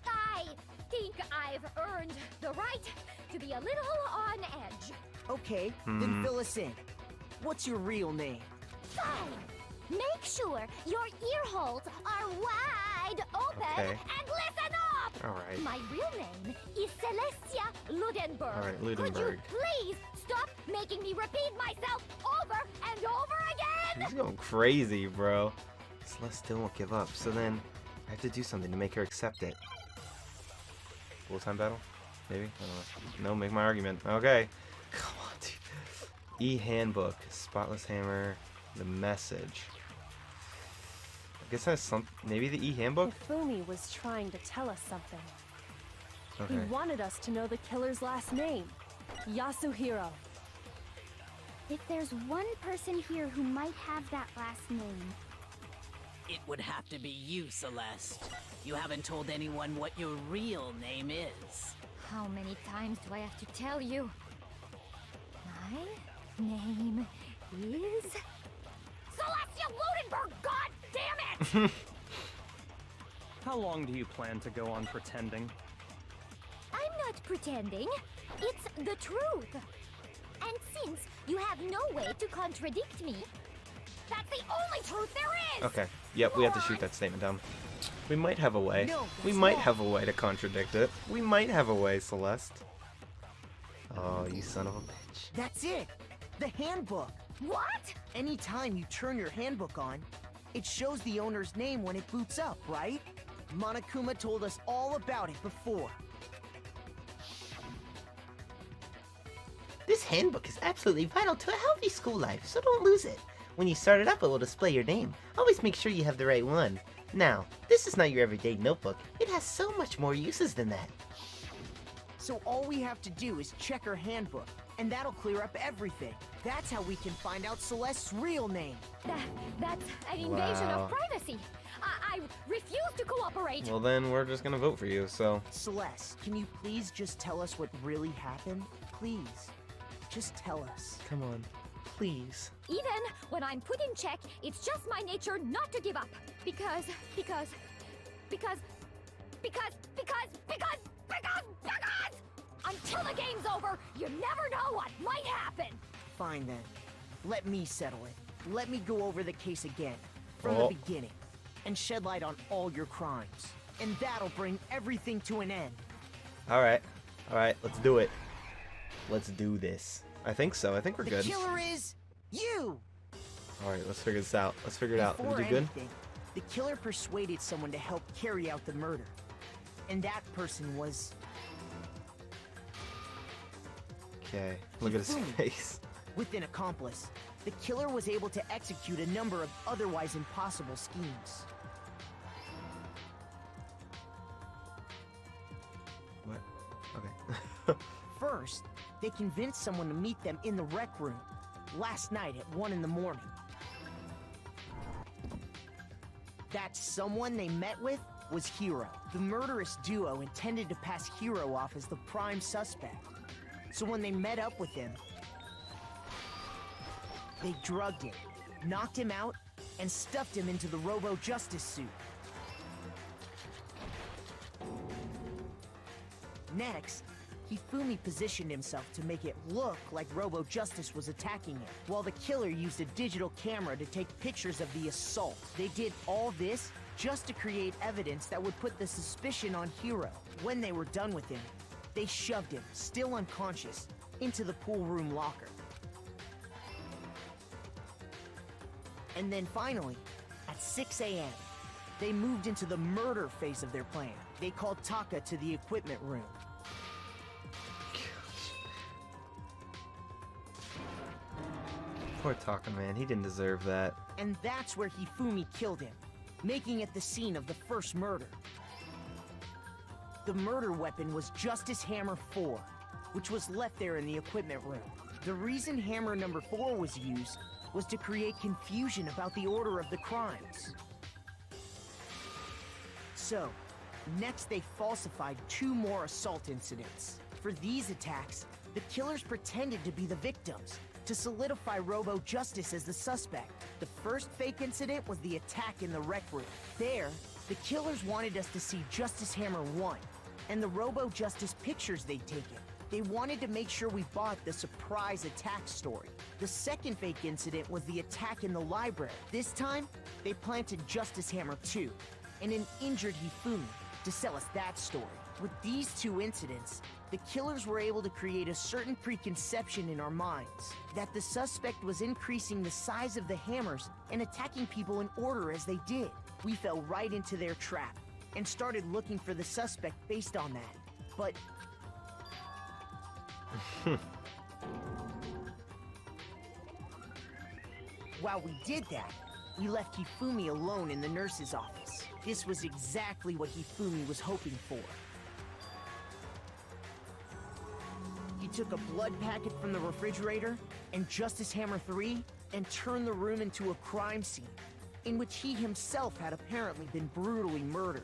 I think I've earned the right to be a little on edge. Okay, then fill us in. What's your real name? Fine! Make sure your ear holes are wide open Okay. and listen up! Alright. My real name is Celestia Ludenberg. Alright, Could you Ludenberg. please stop making me repeat myself over and over again? He's going crazy, bro. Celeste still won't give up, so then I have to do something to make her accept it. Full-time battle? Maybe? I don't know. No, make my argument. Okay. Come on, dude. E-handbook. Spotless hammer. The message. I guess that's some... Maybe the e-handbook? Hifumi was trying to tell us something. Okay. He wanted us to know the killer's last name, Yasuhiro. If there's one person here who might have that last name, It would have to be you, Celeste. You haven't told anyone what your real name is. How many times do I have to tell you? My name is... Celestia Ludenberg, god damn it! How long do you plan to go on pretending? I'm not pretending. It's the truth. And since you have no way to contradict me, that's the only truth there is! Okay. Yep, we have to shoot that statement down. We might have a way. No, We that's might wrong. have a way to contradict it. We might have a way, Celeste. Oh, you son of a bitch. That's it! The handbook! What? Anytime you turn your handbook on, it shows the owner's name when it boots up, right? Monokuma told us all about it before. This handbook is absolutely vital to a healthy school life, so don't lose it. When you start it up, it will display your name. Always make sure you have the right one. Now, this is not your everyday notebook. It has so much more uses than that. So all we have to do is check her handbook, and that'll clear up everything. That's how we can find out Celeste's real name. That's an invasion Wow. of privacy. I refuse to cooperate. Well, then we're just gonna vote for you, so... Celeste, can you please just tell us what really happened? Please, just tell us. Come on. Please. Even when I'm put in check, it's just my nature not to give up. Because... Until the game's over, you never know what might happen. Fine then. Let me settle it. Let me go over the case again, from Oh. the beginning, and shed light on all your crimes. And that'll bring everything to an end. Alright. Alright, let's do it. Let's do this. I think so. I think we're The good. killer is you! Alright, let's figure this out. Let's figure it out. Did we Before do good? anything, the killer persuaded someone to help carry out the murder. And that person was... Okay. Look at his Boom. face. With an accomplice, the killer was able to execute a number of otherwise impossible schemes. What? Okay. First, they convinced someone to meet them in the rec room last night at 1 in the morning. That someone they met with was Hero. The murderous duo intended to pass Hero off as the prime suspect. So when they met up with him, they drugged him, knocked him out, and stuffed him into the Robo-Justice suit. Next, Hifumi positioned himself to make it look like Robo-Justice was attacking him, while the killer used a digital camera to take pictures of the assault. They did all this just to create evidence that would put the suspicion on Hero. When they were done with him, they shoved him, still unconscious, into the pool room locker. And then finally, at 6 a.m., they moved into the murder phase of their plan. They called Taka to the equipment room. Poor Taka, man. He didn't deserve that. And that's where Hifumi killed him, making it the scene of the first murder. The murder weapon was Justice Hammer 4, which was left there in the equipment room. The reason Hammer number 4 was used was to create confusion about the order of the crimes. So, next they falsified 2 more assault incidents. For these attacks, the killers pretended to be the victims, to solidify Robo-Justice as the suspect. The first fake incident was the attack in the rec room. There, the killers wanted us to see Justice Hammer 1, and the Robo-Justice pictures they'd taken. They wanted to make sure we bought the surprise attack story. The second fake incident was the attack in the library. This time, they planted Justice Hammer 2, and an injured Hifumi, to sell us that story. With these 2 incidents, the killers were able to create a certain preconception in our minds that the suspect was increasing the size of the hammers and attacking people in order as they did. We fell right into their trap and started looking for the suspect based on that. But while we did that, we left Hifumi alone in the nurse's office. This was exactly what Hifumi was hoping for. He took a blood packet from the refrigerator and Justice Hammer 3 and turned the room into a crime scene in which he himself had apparently been brutally murdered.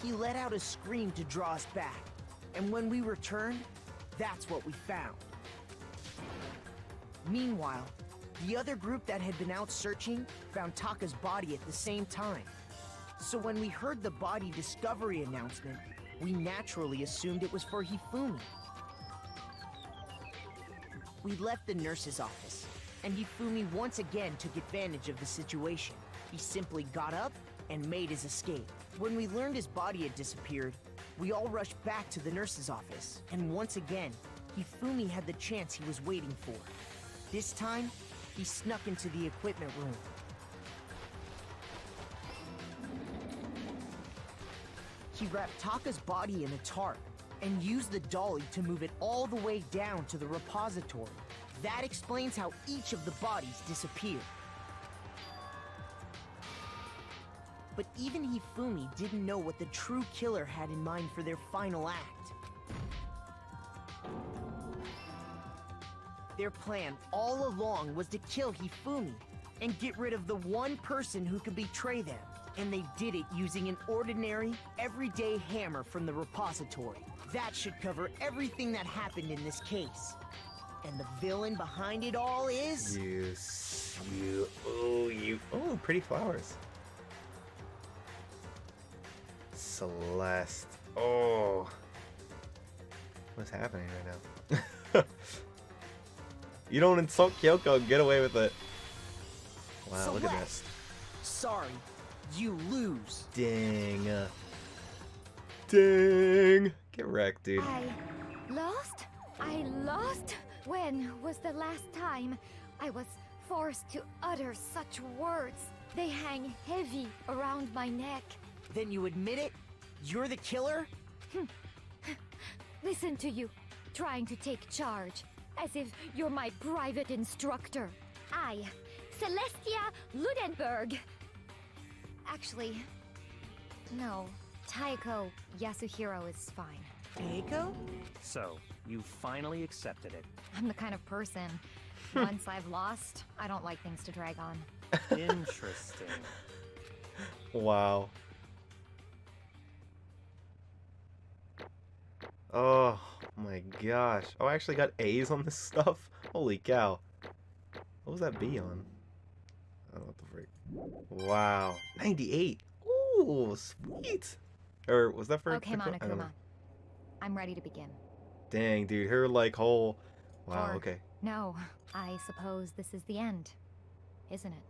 He let out a scream to draw us back, and when we returned, that's what we found. Meanwhile, the other group that had been out searching found Taka's body at the same time. So when we heard the body discovery announcement, we naturally assumed it was for Hifumi. We left the nurse's office, and Hifumi once again took advantage of the situation. He simply got up and made his escape. When we learned his body had disappeared, we all rushed back to the nurse's office, and once again, Hifumi had the chance he was waiting for. This time, he snuck into the equipment room. He wrapped Taka's body in a tarp and used the dolly to move it all the way down to the repository. That explains how each of the bodies disappeared. But even Hifumi didn't know what the true killer had in mind for their final act. Their plan all along was to kill Hifumi and get rid of the one person who could betray them. And they did it using an ordinary, everyday hammer from the repository. That should cover everything that happened in this case. And the villain behind it all is... Oh, pretty flowers. Celeste. Oh. What's happening right now? You don't insult Kyoko, get away with it. Wow, look at that. Celeste. Sorry, you lose. Dang. Dang. Get wrecked, dude. I lost? I lost? When was the last time I was forced to utter such words? They hang heavy around my neck. Then you admit it? You're the killer? Listen to you, trying to take charge, as if you're my private instructor. I, Celestia Ludenberg. Actually, no. Taiko Yasuhiro is fine. Taiko? So, you finally accepted it. I'm the kind of person, once I've lost, I don't like things to drag on. Interesting. Wow. Oh my gosh. Oh, I actually got A's on this stuff? Holy cow. What was that B on? I don't know what the freak. Wow. 98. Ooh, sweet. Or was that for... Okay, I don't know. Monokuma. I'm ready to begin. Dang, dude. Her, like, whole... Wow, Or- okay. No, I suppose this is the end, isn't it?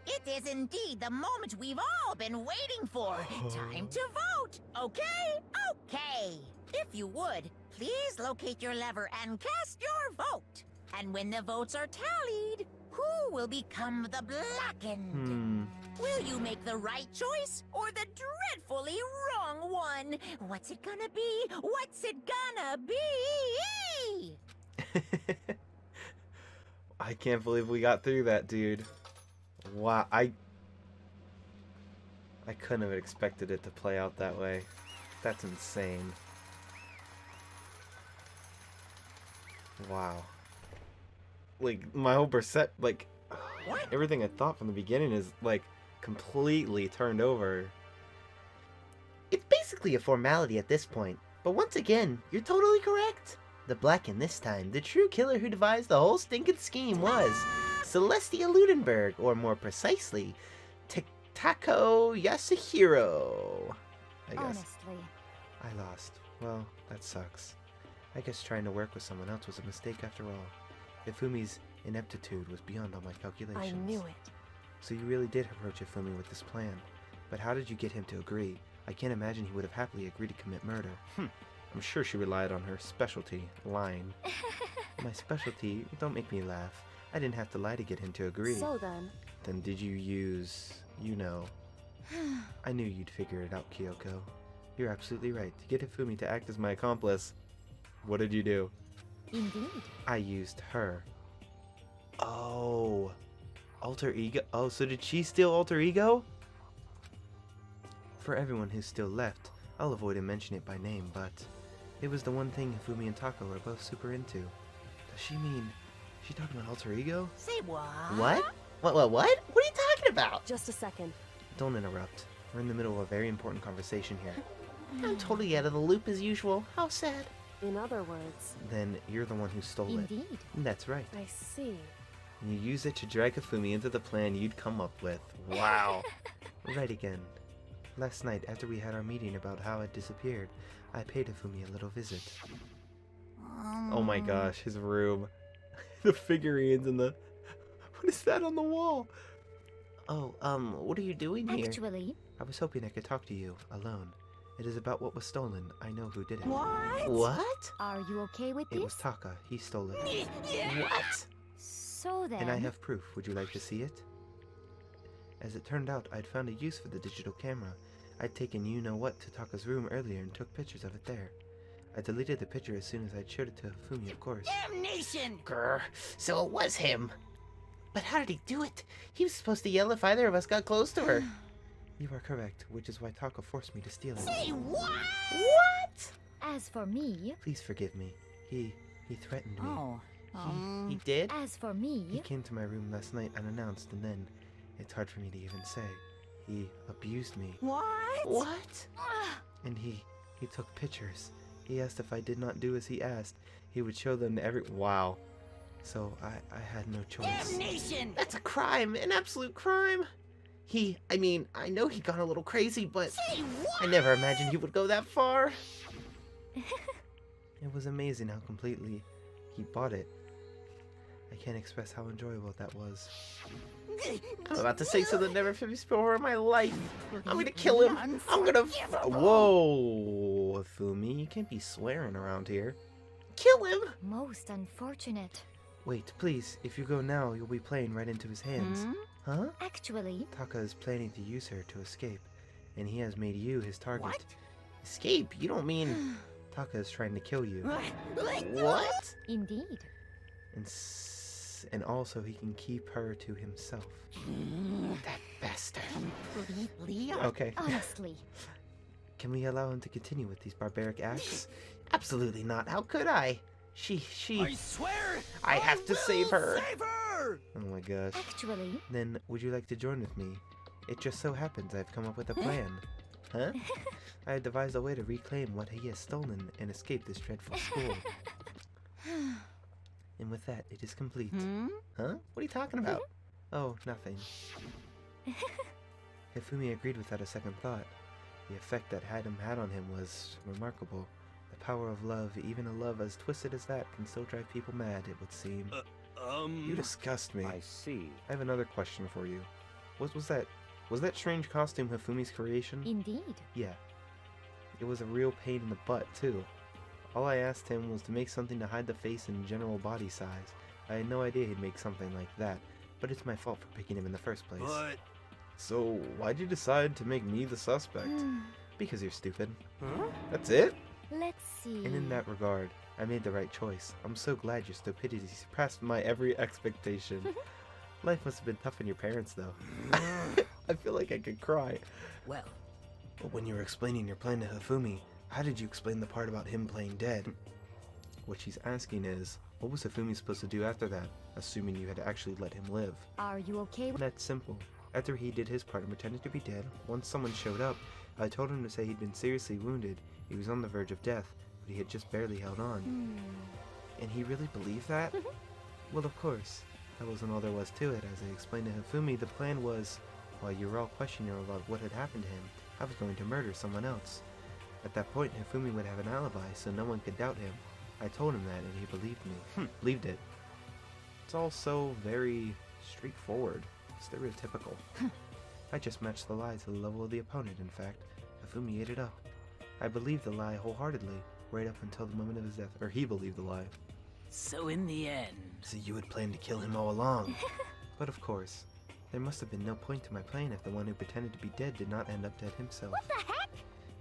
It is indeed the moment we've all been waiting for. Time to vote. Okay? Okay. If you would, please locate your lever and cast your vote. And when the votes are tallied, who will become the blackened? Will you make the right choice or the dreadfully wrong one? What's it gonna be? What's it gonna be? I can't believe we got through that, dude. Wow, I couldn't have expected it to play out that way. That's insane. Wow. Like, my whole like, What? everything I thought from the beginning is, like, completely turned over. It's basically a formality at this point, but once again, you're totally correct. The Blacken this time, the true killer who devised the whole stinking scheme was Celestia Ludenberg, or more precisely, Tako Yasuhiro. I guess. Honestly. I lost. Well, that sucks. I guess trying to work with someone else was a mistake after all. Ifumi's ineptitude was beyond all my calculations. I knew it. So you really did approach Ifumi with this plan. But how did you get him to agree? I can't imagine he would have happily agreed to commit murder. I'm sure she relied on her specialty, lying. My specialty? Don't make me laugh. I didn't have to lie to get him to agree. So then, Then did you use... you know. I knew you'd figure it out, Kyoko. You're absolutely right. To get Ifumi to act as my accomplice, what did you do? Indeed. I used her. Oh. Alter ego? Oh, so did she steal alter ego? For everyone who's still left, I'll avoid to mention it by name, but it was the one thing Ifumi and Tako are both super into. Does she mean... she talking about alter ego? Say what? What? What? What are you talking about? just a second. Don't interrupt. We're in the middle of a very important conversation here. I'm totally out of the loop as usual. How sad. In other words, Then you're the one who stole Indeed. it. That's right. I see. You used it to drag Ifumi into the plan you'd come up with. Wow. Right again. Last night, after we had our meeting about how it disappeared, I paid Ifumi a little visit. Oh my gosh, his room. The figurines and the... what is that on the wall? Oh, what are you doing here? Actually, I was hoping I could talk to you, alone. It is about what was stolen. I know who did it. What? What? are you okay with It was this? Taka. He stole it. What? So then... And I have proof. Would you like to see it? As it turned out, I'd found a use for the digital camera. I'd taken you-know-what to Taka's room earlier and took pictures of it there. I deleted the picture as soon as I'd showed it to Ifumi, of course. Damnation! Grr. So it was him. But how did he do it? He was supposed to yell if either of us got close to her. You are correct, which is why Taka forced me to steal it. Say what? What? As for me... Please forgive me. He threatened me. Oh. He did? As for He me... came to my room last night unannounced, and then, it's hard for me to even say, He abused me. What? What? And he took pictures. He asked if I did not do as he asked, he would show them to every— Wow. So I had no choice. Damnation! That's a crime, an absolute crime. I know he got a little crazy, but Say what? I never imagined he would go that far. It was amazing how completely he bought it. I can't express how enjoyable that was. I'm about to say something never before in my life. I'm gonna kill him. I'm gonna... Whoa, Fumi, you can't be swearing around here. kill him. Most unfortunate. Wait, please, if you go now, you'll be playing right into his hands. Huh? Actually, Taka is planning to use her to escape, and he has made you his target. What? Escape? You don't mean... Taka is trying to kill you. What? indeed. And also he can keep her to himself. That bastard. Okay. Honestly, Can we allow him to continue with these barbaric acts? Absolutely not. How could I? She... I swear! I have to save her. Save her! Oh my gosh. actually, Then, would you like to join with me? It just so happens I've come up with a plan. Huh? I have devised a way to reclaim what he has stolen and escape this dreadful school. And with that, it is complete. Huh? What are you talking about? Oh, nothing. Hifumi agreed without a second thought. The effect that Adam had on him was remarkable. The power of love, even a love as twisted as that, can still drive people mad, it would seem. You disgust me. I see. I have another question for you. Was that strange costume Hifumi's creation? indeed. Yeah. It was a real pain in the butt, too. All I asked him was to make something to hide the face and general body size. I had no idea he'd make something like that, but it's my fault for picking him in the first place. But... So, why'd you decide to make me the suspect? Because you're stupid. Huh? That's it? Let's see. And in that regard, I made the right choice. I'm so glad your stupidity surpassed my every expectation. Life must have been tough on your parents, though. I feel like I could cry. Well, But when you were explaining your plan to Hifumi, how did you explain the part about him playing dead? What she's asking is, what was Hifumi supposed to do after that, assuming you had actually let him live? Are you okay with That's simple. After he did his part and pretended to be dead, once someone showed up, I told him to say he'd been seriously wounded, he was on the verge of death, but he had just barely held on. And he really believed that? Well, of course. That wasn't all there was to it. As I explained to Hifumi, the plan was, while you were all questioning about what had happened to him, I was going to murder someone else. At that point, Hifumi would have an alibi, so no one could doubt him. I told him that, and he believed me. Believed it. It's all so very straightforward. Stereotypical. I just matched the lie to the level of the opponent, in fact. Hifumi ate it up. I believed the lie wholeheartedly, right up until the moment of his death. Or he believed the lie. so in the end, So you had planned to kill him all along. But of course, there must have been no point to my plan if the one who pretended to be dead did not end up dead himself. What the heck?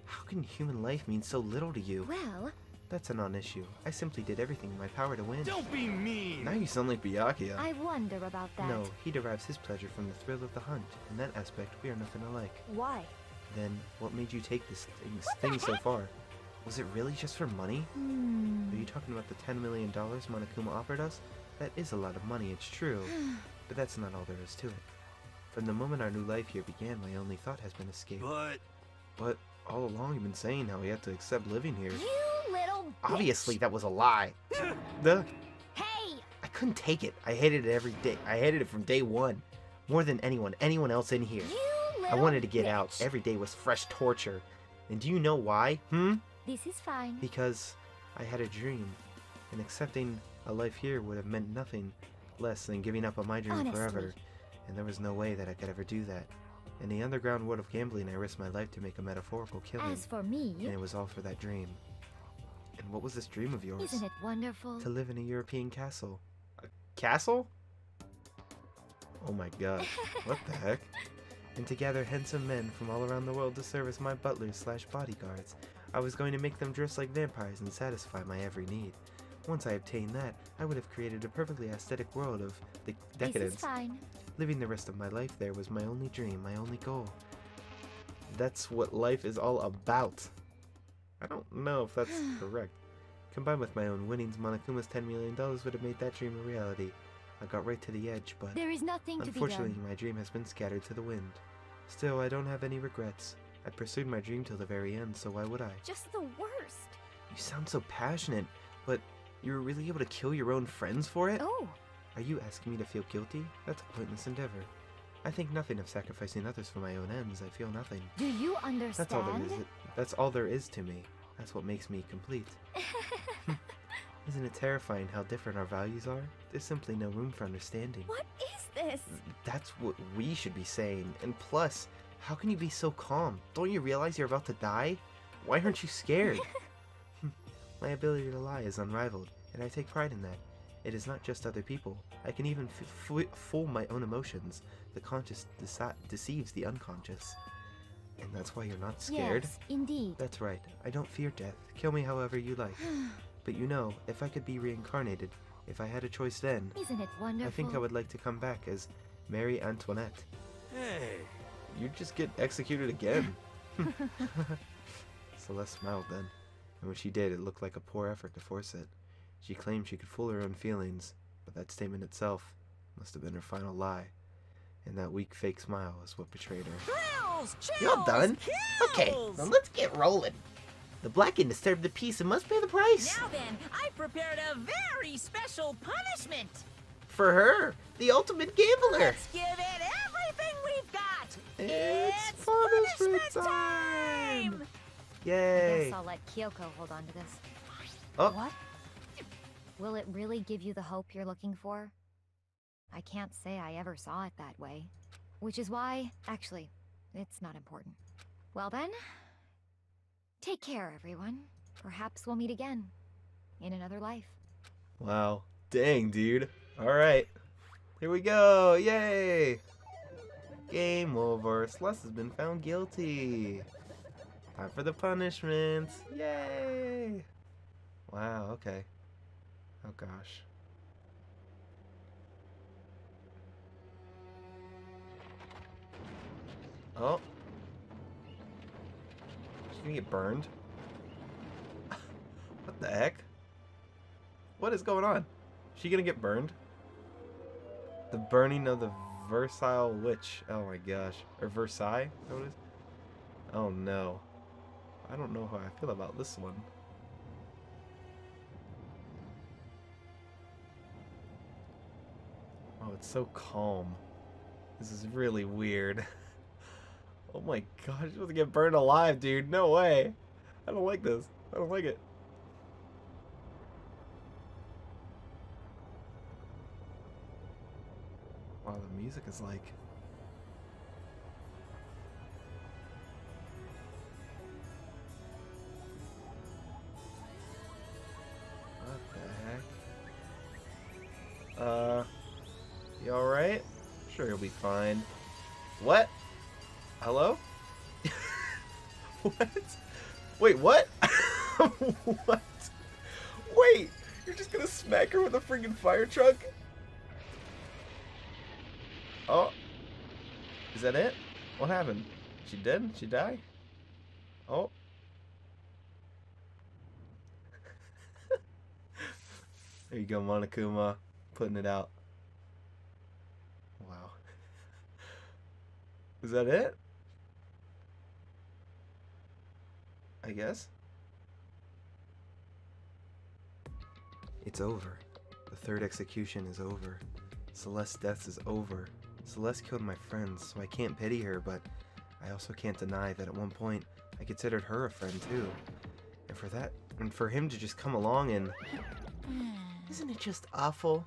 How can human life mean so little to you? well, That's a non-issue. I simply did everything in my power to win. Don't be mean! Now you sound like Byakuya. I wonder about that. No, he derives his pleasure from the thrill of the hunt. In that aspect, we are nothing alike. Why? Then, what made you take this thing so far? Was it really just for money? Are you talking about the $10 million Monokuma offered us? That is a lot of money, it's true. But that's not all there is to it. From the moment our new life here began, my only thought has been escape. But all along you've been saying how we have to accept living here. You little bitch. Obviously, that was a lie. Duh. Hey! I couldn't take it. I hated it every day. I hated it from day one. More than anyone else in here. You I little wanted to get out. bitch. Every day was fresh torture. And do you know why? This is fine. Because I had a dream, and accepting a life here would have meant nothing less than giving up on my dream Honestly. forever, and there was no way that I could ever do that. In the underground world of gambling, I risked my life to make a metaphorical killing, As for me, and it was all for that dream. And what was this dream of yours? isn't it wonderful? To live in a European castle. A castle? Oh my god, what the heck? And to gather handsome men from all around the world to serve as my butlers/bodyguards. I was going to make them dress like vampires and satisfy my every need. Once I obtained that, I would have created a perfectly aesthetic world of This decadence. is fine. Living the rest of my life there was my only dream, my only goal. That's what life is all about. I don't know if that's correct. Combined with my own winnings, Monokuma's $10 million would have made that dream a reality. I got right to the edge, but There is nothing to be unfortunately done. my dream has been scattered to the wind. Still, I don't have any regrets. I pursued my dream till the very end, so why would I? Just the worst. You sound so passionate, but you were really able to kill your own friends for it? Oh, Are you asking me to feel guilty? That's a pointless endeavor. I think nothing of sacrificing others for my own ends. I feel nothing. Do you understand? That's all there is to me. That's what makes me complete. Isn't it terrifying how different our values are? There's simply no room for understanding. what is this? That's what we should be saying. And plus, how can you be so calm? Don't you realize you're about to die? Why aren't you scared? My ability to lie is unrivaled, and I take pride in that. It is not just other people. I can even fool my own emotions. The conscious deceives the unconscious. And that's why you're not scared? Yes, indeed. That's right. I don't fear death. Kill me however you like. But you know, if I could be reincarnated, if I had a choice then, Isn't it wonderful? I think I would like to come back as Marie Antoinette. Hey, You'd just get executed again. Celeste smiled then, and when she did, it looked like a poor effort to force it. She claimed she could fool her own feelings, but that statement itself must have been her final lie. And that weak fake smile is what betrayed her. Thrills, chills, You're all done? Okay, kills. now let's get rolling. The Blacken disturbed the peace and must pay the price. Now then, I prepared a very special punishment. For her, the ultimate gambler. Let's give it everything we've got. It's punishment punishment time! I Yay! guess I'll let Kyoko hold on to this. Oh. What? Will it really give you the hope you're looking for? I can't say I ever saw it that way. Which is why, actually, it's not important. Well then, take care, everyone. Perhaps we'll meet again. In another life. Wow. Dang, dude. Alright. Here we go. Yay! Game over. Celeste has been found guilty. Time for the punishment. Yay! Wow, okay. Oh gosh. Oh. She's gonna get burned. What the heck? What is going on? She gonna get burned? The burning of the Versailles Witch. Oh my gosh. Or Versailles? Is that what it is? Oh no. I don't know how I feel about this one. Oh, it's so calm. This is really weird. Oh my gosh, you're supposed to get burned alive, dude. No way. I don't like this. I don't like it. Wow, the music is like... What the heck? You alright? Sure, you'll be fine. What? Hello? What? Wait, what? What? Wait! You're just gonna smack her with a freaking fire truck? Oh. Is that it? What happened? She dead? She died? Oh. There you go, Monokuma. Putting it out. Wow. Is that it? I guess. It's over. The third execution is over. Celeste's death is over. Celeste killed my friends, so I can't pity her, but I also can't deny that at one point I considered her a friend too. And for him to just come along and... Isn't it just awful?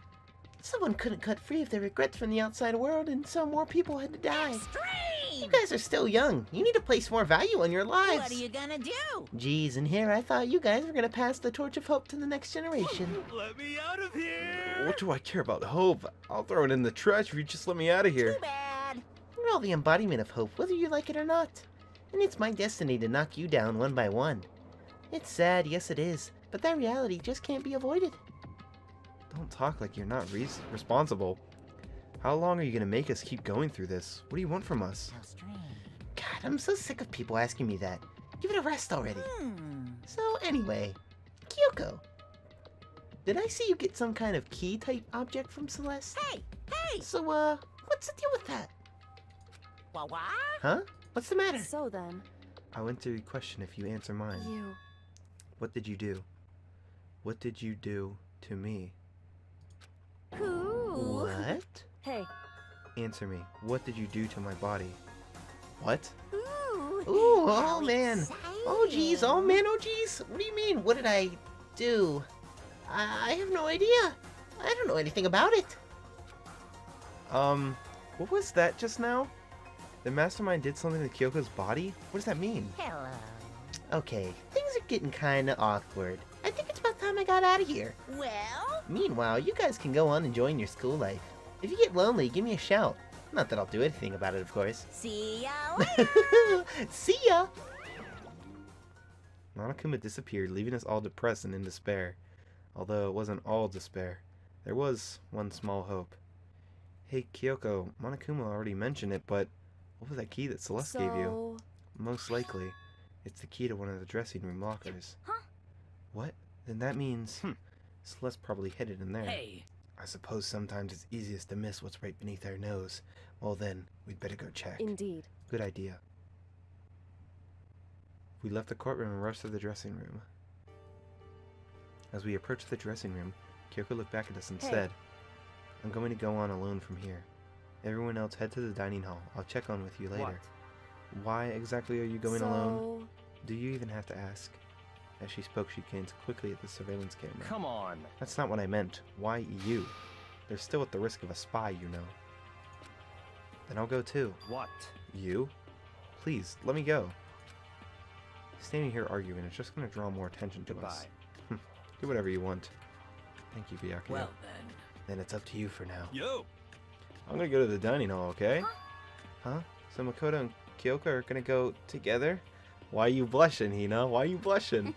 Someone couldn't cut free of their regrets from the outside world, and so more people had to die. Extreme! You guys are still young. You need to place more value on your lives. What are you gonna do? Geez, and here I thought you guys were gonna pass the torch of hope to the next generation. let me out of here! What do I care about hope? I'll throw it in the trash if you just let me out of here. Too bad. You're all the embodiment of hope, whether you like it or not. And it's my destiny to knock you down one by one. It's sad, yes it is, but that reality just can't be avoided. Don't talk like you're not responsible. How long are you gonna make us keep going through this? What do you want from us? How strange. God, I'm so sick of people asking me that. Give it a rest already. So anyway, Kyoko, did I see you get some kind of key-type object from Celeste? Hey! Hey! So, what's the deal with that? What? Huh? What's the matter? So then, I want to question if you answer mine. you... What did you do? What did you do to me? Ooh. What? Hey, Answer me. What did you do to my body? What? Ooh. Ooh, How oh man. exciting. Oh geez, oh man, oh geez. What do you mean? What did I do? I have no idea. I don't know anything about it. What was that just now? The mastermind did something to Kyoko's body? What does that mean? Hello. Okay, things are getting kinda awkward. I think it's about time I got out of here. Well, Meanwhile, you guys can go on enjoying your school life. If you get lonely, give me a shout. Not that I'll do anything about it, of course. see ya later. See ya! Monokuma disappeared, leaving us all depressed and in despair. Although it wasn't all despair. There was one small hope. Hey, Kyoko, Monokuma already mentioned it, but what was that key that Celeste gave you? so... Most likely, it's the key to one of the dressing room lockers. Huh? What? Then that means Celeste probably hid it in there. Hey, I suppose sometimes it's easiest to miss what's right beneath our nose. Well then, we'd better go check. Indeed. Good idea. We left the courtroom and rushed to the dressing room. As we approached the dressing room, Kyoko looked back at us and Hey. said, I'm going to go on alone from here. Everyone else head to the dining hall. I'll check on with you later. What? Why exactly are you going so... alone? Do you even have to ask? As she spoke, she glanced quickly at the surveillance camera. Come on. That's not what I meant. Why you? They're still at the risk of a spy, you know. Then I'll go too. What? You? Please, let me go. Standing here arguing is just going to draw more attention to us. Goodbye. Do whatever you want. Thank you, Byakuya. well then. Then it's up to you for now. Yo! I'm going to go to the dining hall, okay? Huh? So Makoto and Kyoko are going to go together? Why are you blushing, Hina? Why are you blushing?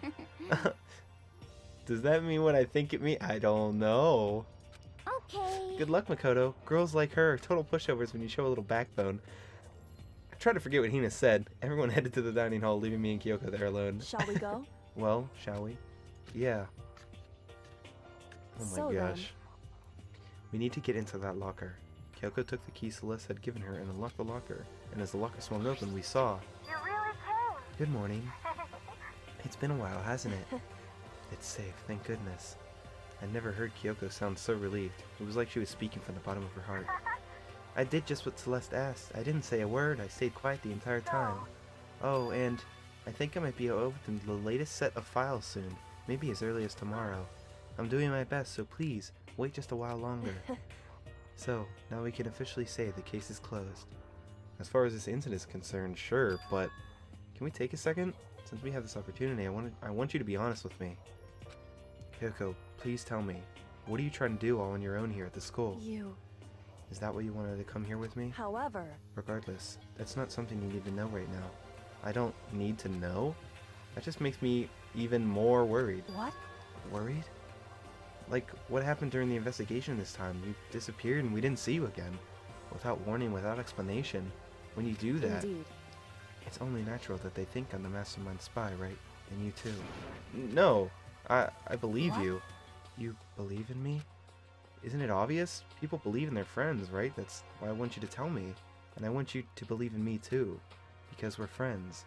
Does that mean what I think it means? I don't know. Okay. Good luck, Makoto. Girls like her are total pushovers when you show a little backbone. I tried to forget what Hina said. Everyone headed to the dining hall, leaving me and Kyoko there alone. Shall we go? Well, shall we? Yeah. Oh my So then. gosh. We need to get into that locker. Kyoko took the key Celeste had given her and unlocked the locker. And as the locker swung open, we saw... You really came. Good morning. It's been a while, hasn't it? It's safe, thank goodness. I'd never heard Kyoko sound so relieved. It was like she was speaking from the bottom of her heart. I did just what Celeste asked. I didn't say a word. I stayed quiet the entire time. Oh, and I think I might be over to the latest set of files soon. Maybe as early as tomorrow. I'm doing my best, so please, wait just a while longer. So, now we can officially say the case is closed. As far as this incident is concerned, sure, but can we take a second? Since we have this opportunity, I want you to be honest with me. Kyoko, please tell me, what are you trying to do all on your own here at the school? You... Is that why you wanted to come here with me? However... Regardless, that's not something you need to know right now. I don't need to know? That just makes me even more worried. What? Worried? Like, what happened during the investigation this time? You disappeared and we didn't see you again. Without warning, without explanation. When you do that, Indeed. it's only natural that they think I'm the mastermind spy, right? And you too. No, I believe What? you. You believe in me? Isn't it obvious? People believe in their friends, right? That's why I want you to tell me. And I want you to believe in me too. Because we're friends.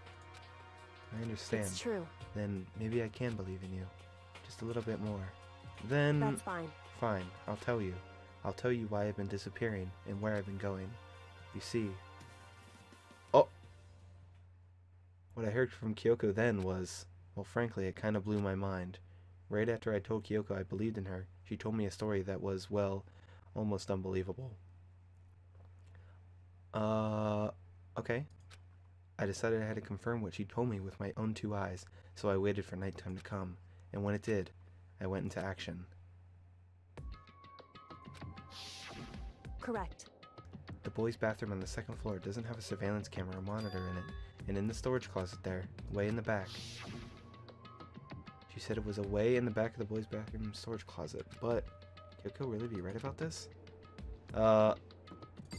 I understand. It's true. Then maybe I can believe in you. Just a little bit more. Then... That's fine. Fine, I'll tell you. I'll tell you why I've been disappearing and where I've been going. You see... Oh! What I heard from Kyoko then was... Well, frankly, it kind of blew my mind. Right after I told Kyoko I believed in her, she told me a story that was, well, almost unbelievable. Okay. I decided I had to confirm what she told me with my own 2 eyes, so I waited for nighttime to come. And when it did, I went into action. Correct. The boys' bathroom on the 2nd floor doesn't have a surveillance camera or monitor in it, and in the storage closet there, way in the back. She said it was away in the back of the boys' bathroom storage closet, but could Kyoko really be right about this?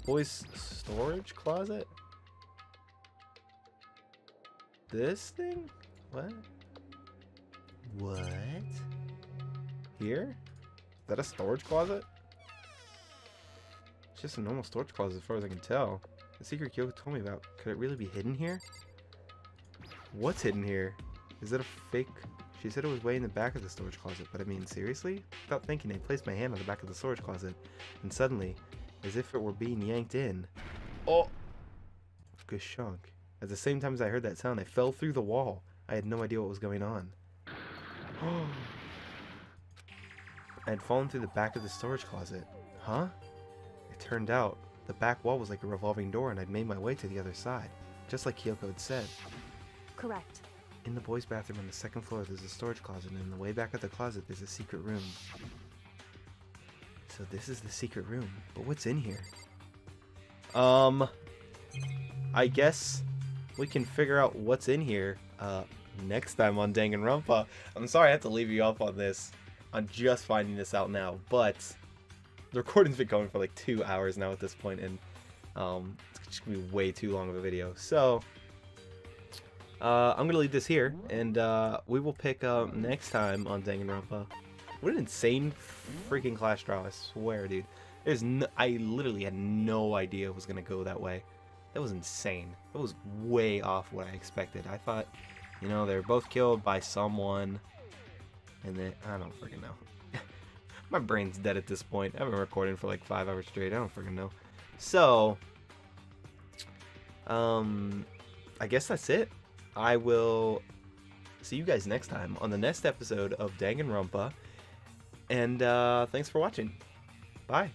Boys' storage closet? This thing? What? What? Here? Is that a storage closet? It's just a normal storage closet as far as I can tell. The secret Kyoko told me about. Could it really be hidden here? What's hidden here? Is it a fake? She said it was way in the back of the storage closet, but I mean, seriously? Without thinking, I placed my hand on the back of the storage closet, and suddenly, as if it were being yanked in. Oh! Good shunk. At the same time as I heard that sound, I fell through the wall. I had no idea what was going on. I had fallen through the back of the storage closet. Huh? It turned out, the back wall was like a revolving door and I'd made my way to the other side, just like Kyoko had said. Correct. In the boys' bathroom on the second floor, there's a storage closet, and in the way back of the closet, there's a secret room. So this is the secret room, but what's in here? I guess we can figure out what's in here, next time on Danganronpa. I'm sorry I have to leave you off on this. I'm just finding this out now, but the recording's been going for like 2 hours now at this point, and it's just gonna be way too long of a video. So I'm gonna leave this here, and we will pick up next time on Danganronpa. What an insane freaking Clash Trial! I swear, dude. I literally had no idea it was gonna go that way. That was insane. That was way off what I expected. I thought, you know, they were both killed by someone, and then I don't freaking know. My brain's dead at this point. I've been recording for like 5 hours straight. I don't freaking know. So, I guess that's it. I will see you guys next time on the next episode of Danganronpa. And thanks for watching. Bye.